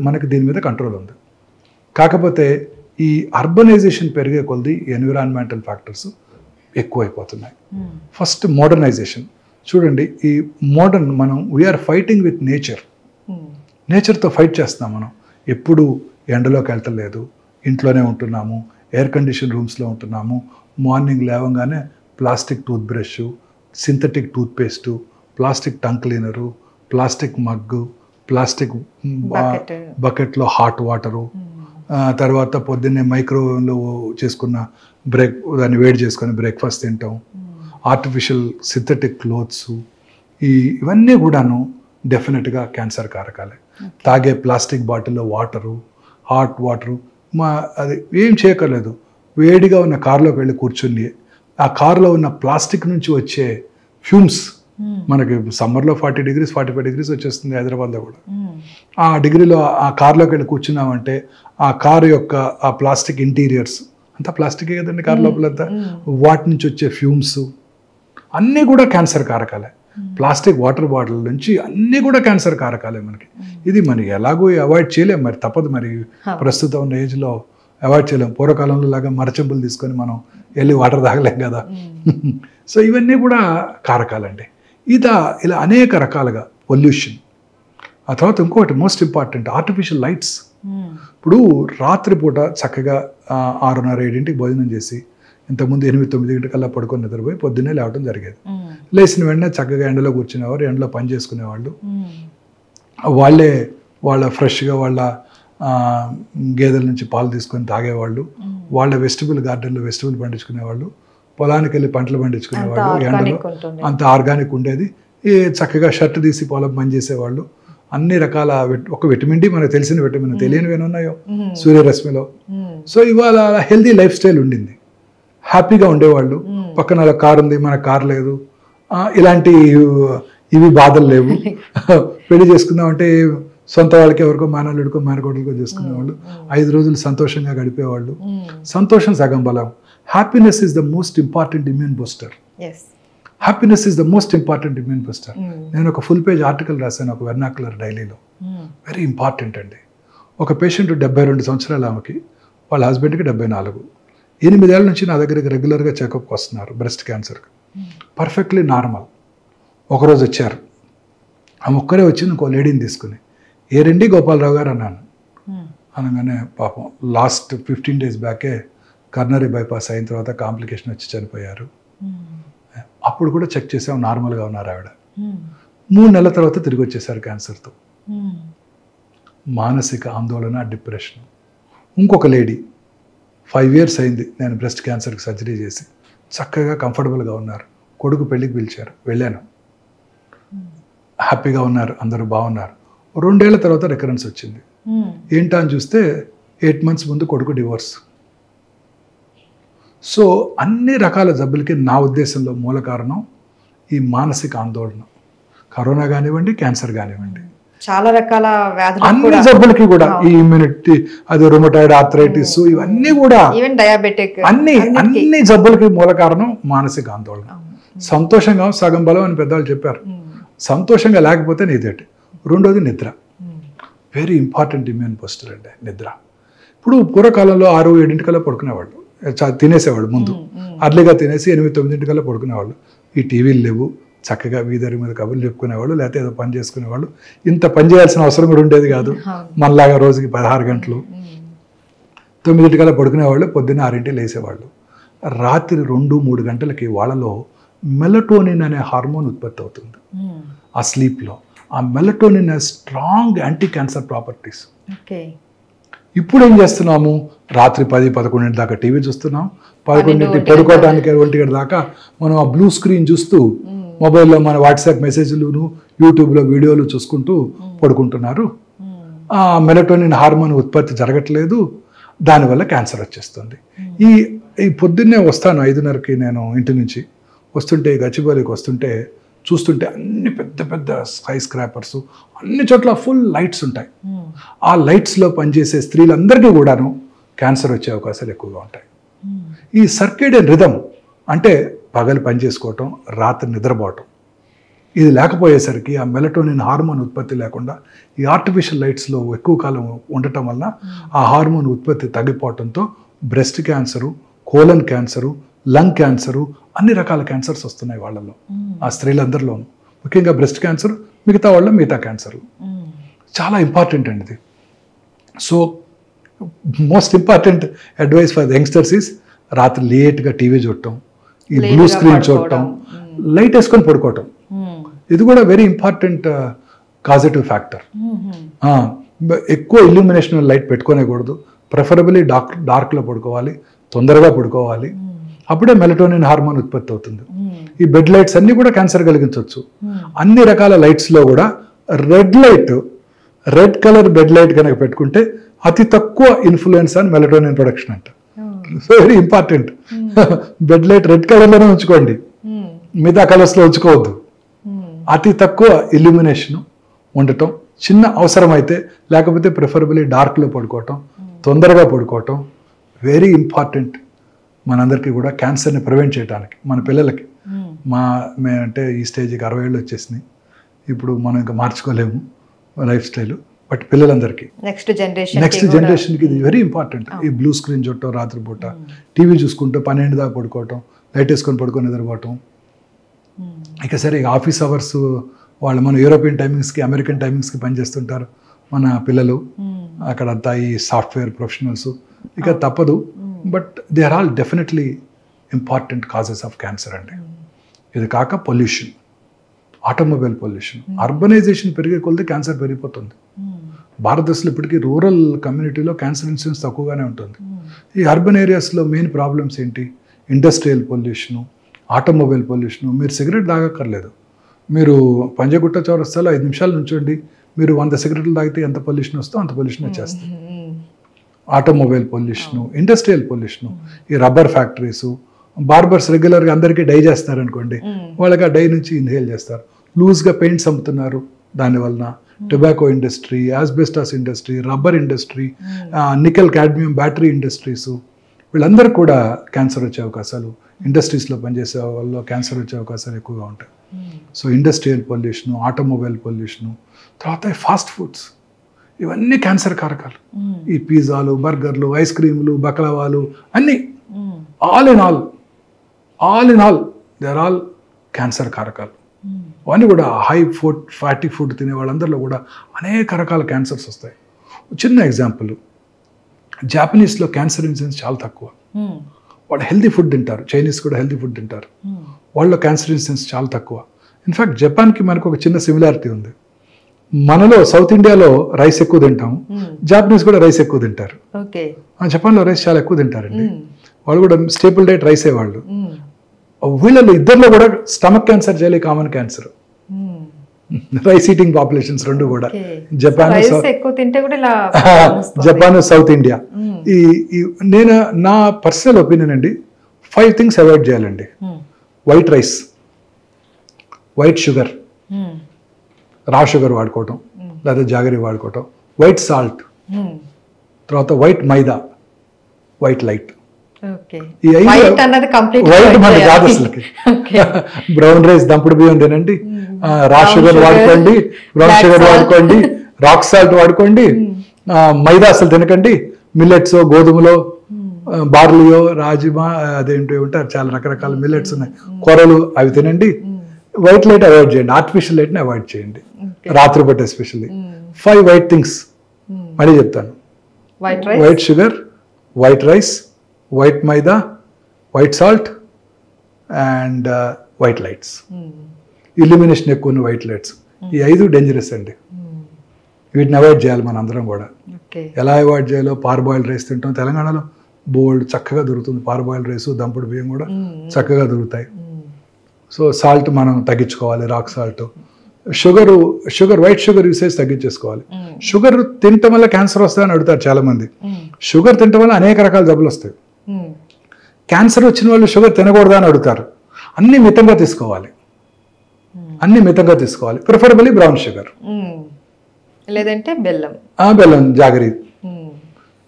మనకి దీని మీద కంట్రోల్ ఉంది. కాకపోతే ఈ అర్బనైజేషన్ పెరిగే కొలది ఎన్విరాన్మెంటల్ ఫ్యాక్టర్స్ ఎక్కువైపోతున్నాయి. ఫస్ట్ మోడర్నైజేషన్ చూడండి. ఈ మోడర్న్ వీఆర్ ఫైటింగ్ విత్ నేచర్తో ఫైట్ చేస్తున్నాం. మనం ఎప్పుడు ఎండలోకి వెళ్తలేదు, ఇంట్లోనే ఉంటున్నాము, ఎయిర్ కండిషన్ రూమ్స్లో ఉంటున్నాము. మార్నింగ్ లేవగానే plastic tooth brush, synthetic toothpaste, plastic tongue cleaner, plastic mug, plastic బకెట్లో హాట్ వాటరు, తర్వాత పొద్దున్నే మైక్రోవేవ్లో చేసుకున్న దాన్ని వేడి చేసుకొని బ్రేక్ఫాస్ట్ తింటాం. ఆర్టిఫిషియల్ సింథటిక్ క్లోత్స్, ఇవన్నీ కూడాను డెఫినెట్గా క్యాన్సర్ కారకాలే. తాగే ప్లాస్టిక్ బాటిల్లో వాటరు, హాట్ వాటరు, అది ఏం చేయక్కర్లేదు. వేడిగా ఉన్న కారులోకి వెళ్ళి కూర్చుని ఆ కారులో ఉన్న ప్లాస్టిక్ నుంచి వచ్చే ఫ్యూమ్స్, మనకి సమ్మర్లో 40 degrees 45 degrees వచ్చేస్తుంది హైదరాబాద్లో కూడా. ఆ డిగ్రీలో ఆ కార్లోకి వెళ్ళి కూర్చున్నామంటే ఆ కారు యొక్క ఆ ప్లాస్టిక్ ఇంటీరియర్స్ అంతా ప్లాస్టికే కదండి, కారు లోపలంతా, వాటి నుంచి వచ్చే ఫ్యూమ్స్ అన్నీ కూడా క్యాన్సర్ కారకాలే. ప్లాస్టిక్ వాటర్ బాటిల్ నుంచి అన్నీ కూడా క్యాన్సర్ కారకాలే మనకి. ఇది మనకి ఎలాగో అవాయిడ్ చేయలేం, మరి తప్పదు. మరి ప్రస్తుతం ఉన్న ఏజ్లో అవాయిడ్ చేయలేం. పూర్వకాలంలో లాగా మరచెంబులు తీసుకొని మనం వెళ్ళి వాటర్ తాగలేం కదా. సో ఇవన్నీ కూడా కారకాలండి. ఇలా అనేక రకాలుగా పొల్యూషన్. ఆ తర్వాత ఇంకొకటి మోస్ట్ ఇంపార్టెంట్, ఆర్టిఫిషియల్ లైట్స్. ఇప్పుడు రాత్రిపూట చక్కగా 6:30-7 భోజనం చేసి ఇంతకుముందు 8-9 పడుకొని నిద్రపోయి పొద్దున్నే లేవడం జరిగేది. లేచిన వెంటనే చక్కగా ఎండలో కూర్చునేవారు, ఎండలో పని చేసుకునేవాళ్ళు. వాళ్ళ ఫ్రెష్గా వాళ్ళ గేదెల నుంచి పాలు తీసుకొని తాగేవాళ్ళు. వాళ్ళ వెజిటబుల్ గార్డెన్లో వెజిటబుల్ పండించుకునేవాళ్ళు. పొలానికి వెళ్ళి పంటలు పండించుకునేవాళ్ళు. ఎండలో అంత ఆర్గానిక్ ఉండేది. చక్కగా షర్ట్ తీసి పొలం పని చేసేవాళ్ళు. అన్ని రకాల ఒక విటమిన్ డి, మనకు తెలిసిన విటమిన్, తెలియనివి ఉన్నాయో సూర్యరశ్మిలో. సో ఇవాళ హెల్దీ లైఫ్ స్టైల్ ఉండింది, హ్యాపీగా ఉండేవాళ్ళు. పక్కన కారు ఉంది, మన కారు లేదు, ఇలాంటి ఇవి బాధలు లేవు. పెళ్లి చేసుకుందామంటే సొంత వాళ్ళకి ఎవరికో మేనల్లుడికో మేనకోడలకో చేసుకునేవాళ్ళు. 5 రోజులు సంతోషంగా గడిపేవాళ్ళు. సంతోషం సగం బలం. Happiness is the most important immune booster. Happiness is the most important immune booster. నేను ఒక ఫుల్ పేజ్ ఆర్టికల్ రాశాను ఒక వెర్నాకులర్ డైలీలో. వెరీ ఇంపార్టెంట్ అండి. ఒక పేషెంట్ 72 సంవత్సరాలు, ఆమెకి వాళ్ళ హస్బెండ్కి 74. 8 ఏళ్ళ నుంచి నా దగ్గరికి రెగ్యులర్గా చెకప్కి వస్తున్నారు బ్రెస్ట్ క్యాన్సర్కి. Perfectly normal. ఒకరోజు వచ్చారు, ఆమె ఒక్కరే వచ్చి ఇంకో లేడీని తీసుకుని, ఏరండి గోపాలరావు గారు అన్నాను. అనగానే పాపం లాస్ట్ 15 days బ్యాకే కర్నరీ బైపాస్ అయిన తర్వాత కాంప్లికేషన్ వచ్చి చనిపోయారు. అప్పుడు కూడా చెక్ చేసాం, నార్మల్గా ఉన్నారు ఆవిడ. 3 నెలల తర్వాత తిరిగి వచ్చేసారు క్యాన్సర్తో. మానసిక ఆందోళన, డిప్రెషన్. ఇంకొక లేడీ 5 years అయింది నేను బ్రెస్ట్ క్యాన్సర్కి సర్జరీ చేసి, చక్కగా కంఫర్టబుల్గా ఉన్నారు. కొడుకు పెళ్ళికి పిలిచారు, వెళ్ళాను. హ్యాపీగా ఉన్నారు, అందరూ బాగున్నారు. 2 ఏళ్ల తర్వాత రికరెన్స్ వచ్చింది. ఏంటా అని చూస్తే 8 months ముందు కొడుకు డివోర్స్. సో అన్ని రకాల జబ్బులకి నా ఉద్దేశంలో మూల కారణం ఈ మానసిక ఆందోళన. కరోనా కానివ్వండి, క్యాన్సర్ కానివ్వండి. చాలా రకాల వ్యాధులు అన్ని జబ్బులకి కూడా ఈ ఇమ్యూనిటీ, అది రొమటాయిడ్ ఆర్థరైటిస్, ఇవన్నీ కూడా ఈవెన్ డయాబెటిక్, అన్ని జబ్బులకి మూల కారణం మానసిక ఆందోళన. సంతోషంగా సగం బలం అని పెద్దవాళ్ళు చెప్పారు. సంతోషంగా లేకపోతే నీదేటి. రెండోది నిద్ర, వెరీ ఇంపార్టెంట్ ఇమ్యూన్ బూస్టర్ అండి నిద్ర. ఇప్పుడు పూర్వకాలంలో 6-7 పడుకునేవాళ్ళు, తినేసేవాళ్ళు ముందు, అర్లీగా తినేసి 8-9 పడుకునేవాళ్ళు. ఈ టీవీలు లేవు, చక్కగా వీధరి మీద కబుర్లు చెప్పుకునేవాళ్ళు, లేకపోతే ఏదో పని చేసుకునేవాళ్ళు. ఇంత పని చేయాల్సిన అవసరం కూడా ఉండేది కాదు. మనలాగా రోజుకి 16 గంటలు. 9 పడుకునేవాళ్ళు, పొద్దున్న 6 లేసేవాళ్ళు. రాత్రి 2-3 గంటలకి వాళ్ళలో మెలటోనిన్ అనే హార్మోన్ ఉత్పత్తి అవుతుంది ఆ స్లీప్లో. ఆ melatonin strong anti cancer properties. ఇప్పుడు ఏం చేస్తున్నాము, రాత్రి 10-11 దాకా టీవీ చూస్తున్నాం, 11 పడుకోవడానికి 1 దాకా మనం ఆ బ్లూ స్క్రీన్ చూస్తూ మొబైల్లో మన వాట్సాప్ మెసేజ్లు, యూట్యూబ్లో వీడియోలు చూసుకుంటూ పడుకుంటున్నారు. ఆ మెలటోనిన్ హార్మోన్ ఉత్పత్తి జరగట్లేదు, దానివల్ల క్యాన్సర్ వచ్చేస్తుంది. ఈ పొద్దున్నే వస్తాను 5:30కి నేను ఇంటి నుంచి వస్తుంటే, గచ్చిబౌలికి వస్తుంటే చూస్తుంటే అన్ని పెద్ద పెద్ద స్కై స్క్రాపర్స్, అన్ని చోట్ల ఫుల్ లైట్స్ ఉంటాయి. ఆ లైట్స్లో పనిచేసే స్త్రీలందరికీ కూడాను క్యాన్సర్ వచ్చే అవకాశాలు ఎక్కువగా ఉంటాయి. ఈ సర్కేడియన్ రిథమ్ అంటే పగలు పనిచేసుకోవటం, రాత్రి నిద్రపోవటం, ఇది లేకపోయేసరికి ఆ మెలటోనిన్ హార్మోన్ ఉత్పత్తి లేకుండా ఈ ఆర్టిఫిషియల్ లైట్స్లో ఎక్కువ కాలం ఉండటం వల్ల ఆ హార్మోన్ ఉత్పత్తి తగ్గిపోవడంతో breast cancer, colon cancer, lung cancer, అన్ని రకాల క్యాన్సర్స్ వస్తున్నాయి వాళ్ళలో, ఆ స్త్రీలందరిలోనూ. ముఖ్యంగా బ్రెస్ట్ క్యాన్సర్, మిగతా వాళ్ళ మిగతా క్యాన్సర్లు. చాలా ఇంపార్టెంట్ అండి ఇది. So most important advice for youngsters is రాత్రి లేట్గా టీవీ చూడటం, ఈ బ్లూ స్క్రీన్ చూడటం, లైట్ వేసుకొని పడుకోవటం. ఇది కూడా వెరీ ఇంపార్టెంట్ కాజిటివ్ ఫ్యాక్టర్. ఎక్కువ ఇల్యూమినేషన్ లైట్ పెట్టుకోనేకూడదు, ప్రిఫరబుల్లీ డార్క్లో పడుకోవాలి, తొందరగా పడుకోవాలి. అప్పుడే మెలటోనిన్ హార్మోన్ ఉత్పత్తి అవుతుంది. ఈ బెడ్ లైట్స్ అన్ని కూడా క్యాన్సర్ కలిగించవచ్చు. అన్ని రకాల లైట్స్లో కూడా రెడ్ కలర్ బెడ్ లైట్ కనుక పెట్టుకుంటే అతి తక్కువ ఇన్ఫ్లుయెన్స్ ఆన్ మెలటోనిన్ ప్రొడక్షన్ అంట. So very important. Bed light red కలర్లోనే ఉంచుకోండి, మిగతా కలర్స్లో ఉంచుకోవద్దు. అతి తక్కువ ఇల్యూమినేషన్ ఉండటం, చిన్న అవసరమైతే, లేకపోతే ప్రిఫరబుల్లీ డార్క్లో పడుకోవటం, తొందరగా పడుకోవటం వెరీ ఇంపార్టెంట్ మనందరికీ కూడా క్యాన్సర్ని ప్రివెంట్ చేయడానికి. మన పిల్లలకి అంటే ఈ స్టేజ్కి 60 ఏళ్ళు వచ్చేసినాయి, ఇప్పుడు మనం ఇంకా మార్చుకోలేము లైఫ్ స్టైల్. బట్ పిల్లలందరికీ నెక్స్ట్ జనరేషన్కి ఇది వెరీ ఇంపార్టెంట్. ఈ బ్లూ స్క్రీన్ చూడటం, రాత్రిపూట టీవీ చూసుకుంటూ 12 దాకా పడుకోవటం, లైట్ వేసుకొని పడుకొని నిద్రపోవటం. ఇక సరే ఆఫీస్ అవర్స్ వాళ్ళు మన యూరోపియన్ టైమింగ్స్కి, అమెరికన్ టైమింగ్స్కి పనిచేస్తుంటారు మన పిల్లలు. అక్కడంతా ఈ సాఫ్ట్వేర్ ప్రొఫెషనల్స్, ఇక తప్పదు. But they are all definitely important causes of cancer అండి. ఇది కాక పొల్యూషన్, ఆటోమొబైల్ పొల్యూషన్, అర్బనైజేషన్ పెరిగే కొలది క్యాన్సర్ పెరిగిపోతుంది. భారతదేశంలో ఇప్పటికీ రూరల్ కమ్యూనిటీలో క్యాన్సర్ ఇన్సిడెన్స్ తక్కువగానే ఉంటుంది. ఈ అర్బన్ ఏరియాస్లో మెయిన్ ప్రాబ్లమ్స్ ఏంటి? Industrial pollution, automobile pollution. మీరు సిగరెట్ తాగక్కర్లేదు, మీరు పంజగుట్ట చౌరస్తాలో 5 నిమిషాలు నుంచోండి, మీరు 100 సిగరెట్లు తాగితే ఎంత పొల్యూషన్ వస్తుందో అంత పొల్యూషన్ వచ్చేస్తుంది. ఆటోమొబైల్ పొల్యూషను, ఇండస్ట్రియల్ పొల్యూషను, ఈ రబ్బర్ ఫ్యాక్టరీసు, బార్బర్స్ రెగ్యులర్గా అందరికీ డై చేస్తారనుకోండి, వాళ్ళకి ఆ డై నుంచి ఇన్హేల్ చేస్తారు. లూజ్గా పెయింట్స్ అమ్ముతున్నారు, దానివలన tobacco industry, asbestos industry, rubber industry, nickel cadmium battery industries, వీళ్ళందరూ కూడా క్యాన్సర్ వచ్చే అవకాశాలు, ఇండస్ట్రీస్లో పనిచేసే వాళ్ళు క్యాన్సర్ వచ్చే అవకాశాలు ఎక్కువగా ఉంటాయి. So industrial pollution, automobile pollution, తర్వాత ఫాస్ట్ ఫుడ్స్, ఇవన్నీ క్యాన్సర్ కారకాలు. ఈ పిజ్జాలు, బర్గర్లు, ఐస్ క్రీములు, బక్లవాలు అన్నీ all in all they are all cancer కారకాలు. అవన్నీ కూడా హై ఫ్యాటీ ఫుడ్ తినే వాళ్ళందరిలో కూడా అనేక రకాల క్యాన్సర్స్ వస్తాయి. చిన్న ఎగ్జాంపుల్, జాపనీస్లో క్యాన్సర్ ఇన్సిడెన్స్ చాలా తక్కువ. వాళ్ళు హెల్తీ ఫుడ్ తింటారు, చైనీస్ కూడా హెల్తీ ఫుడ్ తింటారు, వాళ్ళలో క్యాన్సర్ ఇన్సిడెన్స్ చాలా తక్కువ. ఇన్ఫ్యాక్ట్ జపాన్కి మనకు ఒక చిన్న సిమిలారిటీ ఉంది. మనలో సౌత్ ఇండియాలో రైస్ ఎక్కువ తింటాము, జాపనీస్ కూడా రైస్ ఎక్కువ తింటారు. జపాన్లో రైస్ చాలా ఎక్కువ తింటారండి, వాళ్ళు కూడా స్టేపుల్ డైట్ రైసే వాళ్ళు. వీళ్ళలో ఇద్దరిలో కూడా స్టమక్ క్యాన్సర్ చేయాలి, common cancer. Rice eating populations రెండు కూడా, జపాన్ సౌత్ ఇండియా. నేను నా పర్సనల్ ఒపీనియన్ అండి, 5 థింగ్స్ అవాయిడ్ చేయాలండి. వైట్ రైస్, వైట్ షుగర్, రా షుగర్ వాడుకోవటం, లేదా జాగరీ వాడుకోవటం, వైట్ సాల్ట్, తర్వాత వైట్ మైదా, వైట్ లైట్. ఈ వైట్ అన్నది కంప్లీట్ వైట్ మన కాదు అసలుకి. బ్రౌన్ రైస్, దంపుడు బియ్యం తినండి, రా షుగర్ వాడుకోండి, బ్రౌన్ షుగర్ వాడుకోండి, రాక్ సాల్ట్ వాడుకోండి, మైదా అసలు తినకండి, మిల్లెట్స్, గోధుమలో, బార్లియో, రాజ్మా, అదేంటి ఉంటారు చాలా రకరకాల మిల్లెట్స్ ఉన్నాయి, కొరలు, అవి తినండి. వైట్ లైట్ అవాయిడ్ చేయండి, ఆర్టిఫిషియల్ లైట్ని అవాయిడ్ చేయండి రాత్రిపూట ఎస్పెషల్లీ. 5 వైట్ థింగ్స్ మళ్ళీ చెప్తాను: white sugar, white rice, white maida, white salt and white lights. Illumination ఎక్కువ ఉన్న వైట్ లైట్స్. ఈ 5 డేంజరస్ అండి, వీటిని అవాయిడ్ చేయాలి మన అందరం కూడా. ఎలా అవాయిడ్ చేయాలో, పార్బాయిల్డ్ రైస్ తింటాం, తెలంగాణలో బోల్డ్ చక్కగా దొరుకుతుంది పార్బాయిల్డ్ రైస్, దంపుడు బియ్యం కూడా చక్కగా దొరుకుతాయి. సో సాల్ట్ మనం తగ్గించుకోవాలి, rock salt. Sugar white sugar usage తగ్గించేసుకోవాలి. షుగర్ తినటం వల్ల క్యాన్సర్ వస్తుందని అడుగుతారు చాలా మంది. షుగర్ తినటం వల్ల అనేక రకాల జబ్బులు వస్తాయి. క్యాన్సర్ వచ్చిన వాళ్ళు షుగర్ తినకూడదా అని అడుగుతారు. అన్ని మితంగా తీసుకోవాలి, అన్ని మితంగా తీసుకోవాలి. ప్రిఫరబుల్లీ బ్రౌన్ షుగర్, లేదంటే బెల్లం, బెల్లం, జాగరీ.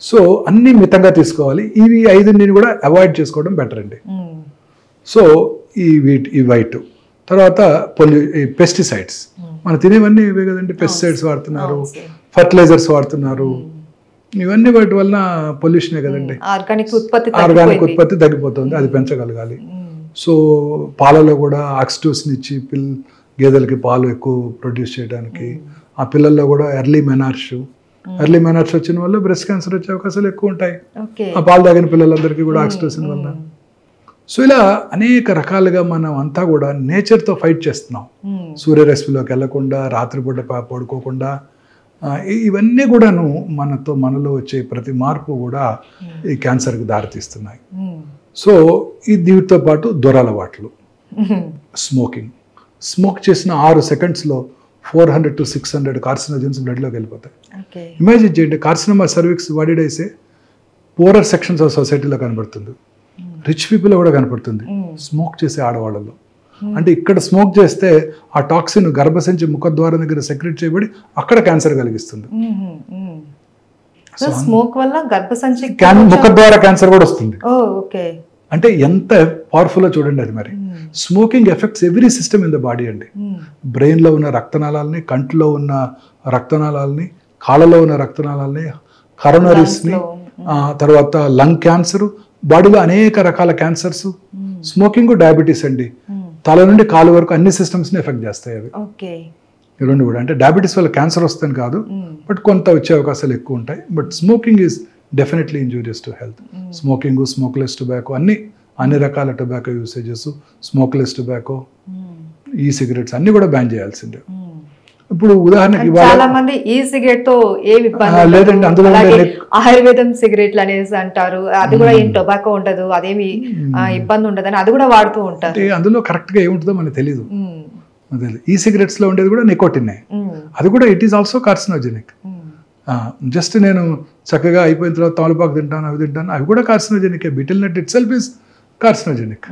సో అన్ని మితంగా తీసుకోవాలి. ఇవి 5 కూడా అవాయిడ్ చేసుకోవడం బెటర్ అండి. సో ఈ వైట్ తర్వాత ఈ పెస్టిసైడ్స్, మనం తినేవన్నీ ఇవే కదండి. పెస్టిసైడ్స్ వాడుతున్నారు, ఫర్టిలైజర్స్ వాడుతున్నారు, ఇవన్నీ వాటి వలన పొల్యూషనే కదండి. ఆర్గానిక్ ఉత్పత్తి తగ్గిపోతుంది, అది పెంచగలగాలి. సో పాలలో కూడా ఆక్సిటోసిన్ ఇచ్చి గేదెలకి పాలు ఎక్కువ ప్రొడ్యూస్ చేయడానికి, ఆ పిల్లల్లో కూడా ఎర్లీ మెనార్ష్ వచ్చిన వల్ల బ్రెస్ట్ క్యాన్సర్ వచ్చే అవకాశాలు ఎక్కువ ఉంటాయి, ఆ పాలు తాగిన పిల్లలందరికీ కూడా ఆక్సిటోసిన్ వల్ల. సో ఇలా అనేక రకాలుగా మనం అంతా కూడా నేచర్తో ఫైట్ చేస్తున్నాం. సూర్యరశ్మిలోకి వెళ్లకుండా, రాత్రిపూట పడుకోకుండా, ఇవన్నీ కూడాను మనలో వచ్చే ప్రతి మార్పు కూడా ఈ క్యాన్సర్కి దారితీస్తున్నాయి. సో దీటితో పాటు దురలవాట్లు, స్మోక్ చేసిన 6 సెకండ్స్లో 400 to 600 కార్సినోజన్స్ బ్లడ్లోకి వెళ్ళిపోతాయి. ఇమాజిన్ చేయండి, కార్సినోమా సర్విక్స్ వాడిడైసే పూరర్ సెక్షన్స్ ఆఫ్ సొసైటీలో కనబడుతుంది, రిచ్ పీపుల్లో కూడా కనపడుతుంది, స్మోక్ చేసే ఆడవాళ్ళలో. అంటే ఇక్కడ స్మోక్ చేస్తే ఆ టాక్సిన్ గర్భసంచి ముఖద్వారం దగ్గర సెక్రెట్ చేయబడి అక్కడ క్యాన్సర్ కలిగిస్తుంది. స్మోక్ వల్ల గర్భసంచి ముఖద్వార క్యాన్సర్ కూడా వస్తుంది. అంటే ఎంత పవర్ఫుల్ చూడండి అది. మరి smoking effects every system in the body అండి. బ్రెయిన్లో ఉన్న రక్తనాళాలని, కంటిలో ఉన్న రక్తనాళాలని, కాళ్ళలో ఉన్న రక్తనాళాలని, కరోనరీస్ని, తర్వాత లంగ్ క్యాన్సర్, బాడీలో అనేక రకాల క్యాన్సర్స్. స్మోకింగ్, డయాబెటీస్ అండి, తల నుండి కాలు వరకు అన్ని సిస్టమ్స్ని ఎఫెక్ట్ చేస్తాయి అవి. ఈ రెండు కూడా. అంటే డయాబెటీస్ వల్ల క్యాన్సర్ వస్తుంది కాదు, బట్ కొంత వచ్చే అవకాశాలు ఎక్కువ ఉంటాయి. But smoking is definitely injurious to health. Smoking, smokeless tobacco, అన్ని రకాల టొబాకో యూసేజెస్, స్మోక్లెస్ టొబాకో, ఈ సిగరెట్స్ అన్ని కూడా బ్యాన్ చేయాల్సిందే. ఇప్పుడు ఉదాహరణకి చాలా మంది ఈ సిగరెట్ తో ఏమి లేదండి, అందులో ఆయుర్వేదం సిగరెట్లు అనేసి అంటారు, అది కూడా ఏం టొబాకో ఉండదు, అదేమి ఇబ్బంది ఉండదు అని అది కూడా వాడుతూ ఉంటారు. అందులో కరెక్ట్ గా ఏముంటుందో మనకు తెలియదు. ఈ సిగరెట్స్ లో ఉండేది కూడా నికోటినే, అది కూడా it is also carcinogenic. Just నేను చక్కగా అయిపోయిన తర్వాత తమలపాకు తింటాను, అవి తింటాను, అవి కూడా carcinogenic. Betel nut itself is carcinogenic.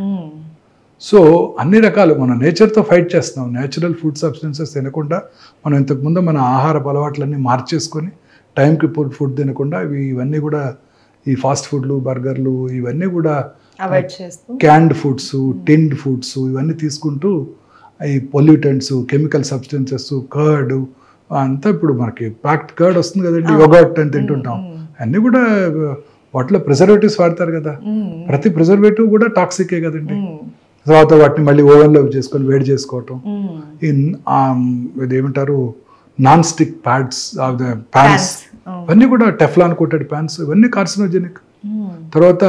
So అన్ని రకాలు మనం నేచర్తో ఫైట్ చేస్తున్నాం. నేచురల్ ఫుడ్ సబ్స్టెన్సెస్ తినకుండా మనం ఇంతకుముందు మన ఆహారపు అలవాట్లన్నీ మార్చేసుకొని టైంకి ఫుడ్ తినకుండా ఇవన్నీ కూడా ఈ ఫాస్ట్ ఫుడ్లు, బర్గర్లు, ఇవన్నీ కూడా క్యాన్డ్ ఫుడ్స్, టిన్డ్ ఫుడ్స్, ఇవన్నీ తీసుకుంటూ ఈ పొల్యూటెంట్స్, కెమికల్ సబ్స్టెన్సెస్, కర్డ్ అంతా ఇప్పుడు మనకి ప్యాక్డ్ కర్డ్ వస్తుంది కదండి, యోగర్ట్ అని తింటుంటాం. అన్నీ కూడా వాటిలో ప్రిజర్వేటివ్స్ వాడతారు కదా, ప్రతి ప్రిజర్వేటివ్ కూడా టాక్సికే కదండి. తర్వాత వాటిని మళ్ళీ ఓవెన్లో చేసుకొని వేడి చేసుకోవటం, ఇదేమంటారు నాన్ స్టిక్ ప్యాడ్స్, ప్యాన్స్, ఇవన్నీ కూడా టెఫ్లాన్ కోటెడ్ ప్యాన్స్, ఇవన్నీ కార్సినోజెనిక్. తర్వాత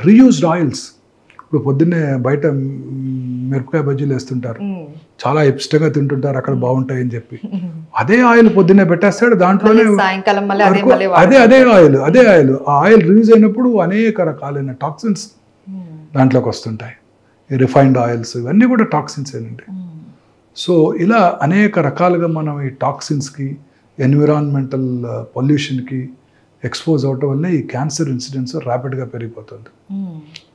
రీయూజ్డ్ ఆయిల్స్, ఇప్పుడు పొద్దున్నే బయట మిరపకాయ బజ్జీలు వేస్తుంటారు, చాలా ఇష్టంగా తింటుంటారు అక్కడ బాగుంటాయని చెప్పి, అదే ఆయిల్ పొద్దున్నే పెట్టేస్తాడు, దాంట్లోనే అదే ఆయిల్ ఆ ఆయిల్ రిలీజ్ అయినప్పుడు అనేక రకాలైన టాక్సిన్స్ దాంట్లోకి వస్తుంటాయి. రిఫైన్డ్ ఆయిల్స్, ఇవన్నీ కూడా టాక్సిన్స్ ఏనండి. సో ఇలా అనేక రకాలుగా మనం ఈ టాక్సిన్స్కి, ఎన్విరాన్మెంటల్ పొల్యూషన్కి ఎక్స్పోజ్ అవటం వల్ల ఈ క్యాన్సర్ ఇన్సిడెన్స్ ర్యాపిడ్గా పెరిగిపోతుంది.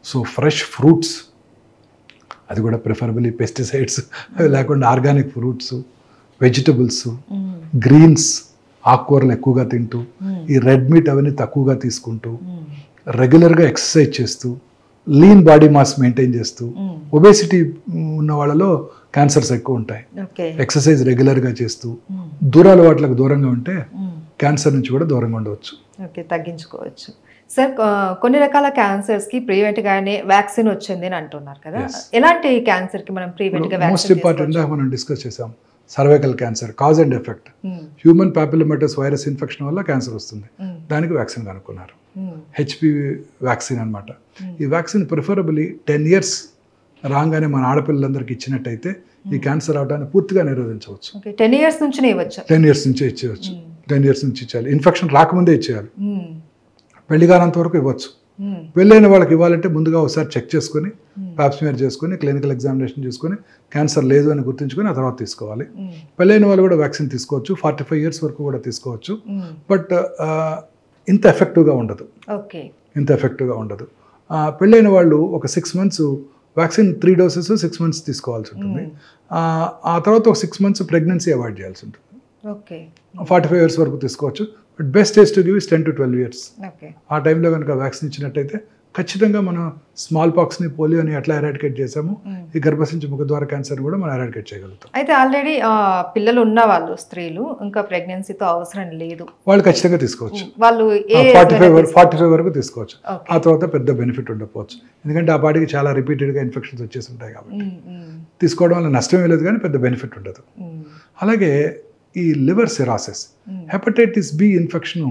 సో ఫ్రెష్ ఫ్రూట్స్, అది కూడా ప్రిఫరబుల్లీ పెస్టిసైడ్స్ అవి లేకుండా ఆర్గానిక్ ఫ్రూట్స్, వెజిటబుల్స్, గ్రీన్స్ ఆకుకూరలు ఎక్కువగా తింటూ, ఈ రెడ్ మీట్ అవన్నీ తక్కువగా తీసుకుంటూ, రెగ్యులర్గా ఎక్సర్సైజ్ చేస్తూ, లీన్ బాడీ మాస్ మెయింటైన్ చేస్తూ, ఒబేసిటీ ఉన్న వాళ్ళలో క్యాన్సర్స్ ఎక్కువ ఉంటాయి. ఎక్సర్సైజ్ రెగ్యులర్గా చేస్తూ, అలవాట్లకు దూరంగా ఉంటే క్యాన్సర్ నుంచి కూడా దూరంగా ఉండవచ్చు. ఓకే, తగ్గించుకోవచ్చు. సార్, కొన్ని రకాల క్యాన్సర్స్కి ప్రివెంట్గానే వ్యాక్సిన్ వచ్చింది అని అంటున్నారు కదా, ఎలాంటి క్యాన్సర్కి మనం ప్రివెంట్గా వ్యాక్సిన్? మోస్ట్ ఇంపార్టెంట్ మనం డిస్కస్ చేసాం, cervical cancer cause and effect. Human papillomatous virus infection వల్ల క్యాన్సర్ వస్తుంది, దానికి వ్యాక్సిన్ కనుక్కున్నారు. హెచ్పివి వ్యాక్సిన్ అనమాట. ఈ వ్యాక్సిన్ ప్రిఫరబుల్లీ 10 years రాగానే మన ఆడపిల్లలందరికీ ఇచ్చినట్టయితే ఈ క్యాన్సర్ అవడాన్ని పూర్తిగా నిరోధించవచ్చు. 10 years నుంచి ఇవ్వచ్చు. 10 years నుంచే ఇచ్చేయచ్చు. 10 years నుంచి ఇచ్చేయాలి. ఇన్ఫెక్షన్ రాకముందే ఇచ్చేయాలి. పెళ్లి కానంత వరకు ఇవ్వచ్చు. పెళ్ళైన వాళ్ళకి ఇవ్వాలంటే ముందుగా ఒకసారి చెక్ చేసుకుని, పాప్స్మియర్ చేసుకుని, క్లినికల్ ఎగ్జామినేషన్ చేసుకుని క్యాన్సర్ లేదు అని గుర్తుంచుకొని ఆ తర్వాత తీసుకోవాలి. పెళ్ళైన వాళ్ళు కూడా వ్యాక్సిన్ తీసుకోవచ్చు, 45 years వరకు కూడా తీసుకోవచ్చు. బట్ ఇంత ఎఫెక్టివ్గా ఉండదు. ఇంత ఎఫెక్టివ్గా ఉండదు. పెళ్ళైన వాళ్ళు ఒక 6 months వ్యాక్సిన్ 3 doses 6 months తీసుకోవాల్సి ఉంటుంది. ఆ తర్వాత ఒక 6 months ప్రెగ్నెన్సీ అవాయిడ్ చేయాల్సి ఉంటుంది. 45 years వరకు తీసుకోవచ్చు. But best age to give is 10 to 12 years. ఆ టైంలో కనుక వ్యాక్సిన్ ఇచ్చినట్టయితే ఖచ్చితంగా మనం స్మాల్ పాక్స్ని, పోలియోని ఎట్లా ఎరాడికేట్ చేసాము, ఈ గర్భసించు ముఖద్వార క్యాన్సర్ కూడా మనం ఎరాడికేట్ చేయగలుగుతాం. అయితే ఆల్రెడీ పిల్లలు ఉన్న వాళ్ళు, స్త్రీలు ఇంకా ప్రెగ్నెన్సీతో అవసరం లేదు, వాళ్ళు ఖచ్చితంగా తీసుకోవచ్చు. వాళ్ళు 45 వరకు తీసుకోవచ్చు. ఆ తర్వాత పెద్ద బెనిఫిట్ ఉండకపోవచ్చు, ఎందుకంటే ఆ పాటికి చాలా రిపీటెడ్గా ఇన్ఫెక్షన్స్ వచ్చేసి ఉంటాయి కాబట్టి. తీసుకోవడం వల్ల నష్టమే లేదు, కానీ పెద్ద బెనిఫిట్ ఉండదు. అలాగే ఈ liver cirrhosis, hepatitis B infection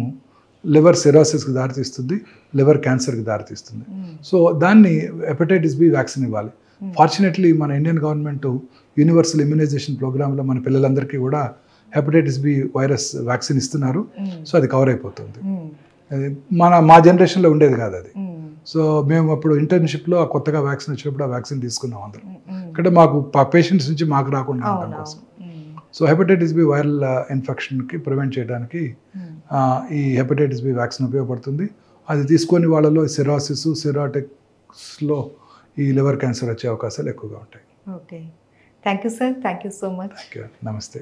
liver సిరాసిస్కి దారితీస్తుంది, లివర్ క్యాన్సర్కి దారితీస్తుంది. సో దాన్ని హెపటైటిస్ బి వ్యాక్సిన్ ఇవ్వాలి. ఫార్చునేట్లీ మన ఇండియన్ గవర్నమెంట్ యూనివర్సల్ ఇమ్యునైజేషన్ ప్రోగ్రాంలో మన పిల్లలందరికీ కూడా హెపటైటిస్ బి వైరస్ వ్యాక్సిన్ ఇస్తున్నారు. సో అది కవర్ అయిపోతుంది. మా జనరేషన్లో ఉండేది కాదు అది. సో మేము అప్పుడు ఇంటర్న్షిప్లో కొత్తగా వ్యాక్సిన్ వచ్చినప్పుడు ఆ వ్యాక్సిన్ తీసుకున్నాం అందరం. అంటే మాకు పేషెంట్స్ నుంచి మాకు రాకుండా ఉండడం కోసం. సో హెపటైటిస్ బి వైరల్ ఇన్ఫెక్షన్కి ప్రివెంట్ చేయడానికి ఈ హెపటైటిస్ బి వ్యాక్సిన్ ఉపయోగపడుతుంది. అది తీసుకొని వాళ్ళలో సిరాసిస్, సిరాటిక్స్లో ఈ లివర్ క్యాన్సర్ వచ్చే అవకాశాలు ఎక్కువగా ఉంటాయి. Okay, thank you sir, thank you so much. Thank you, నమస్తే.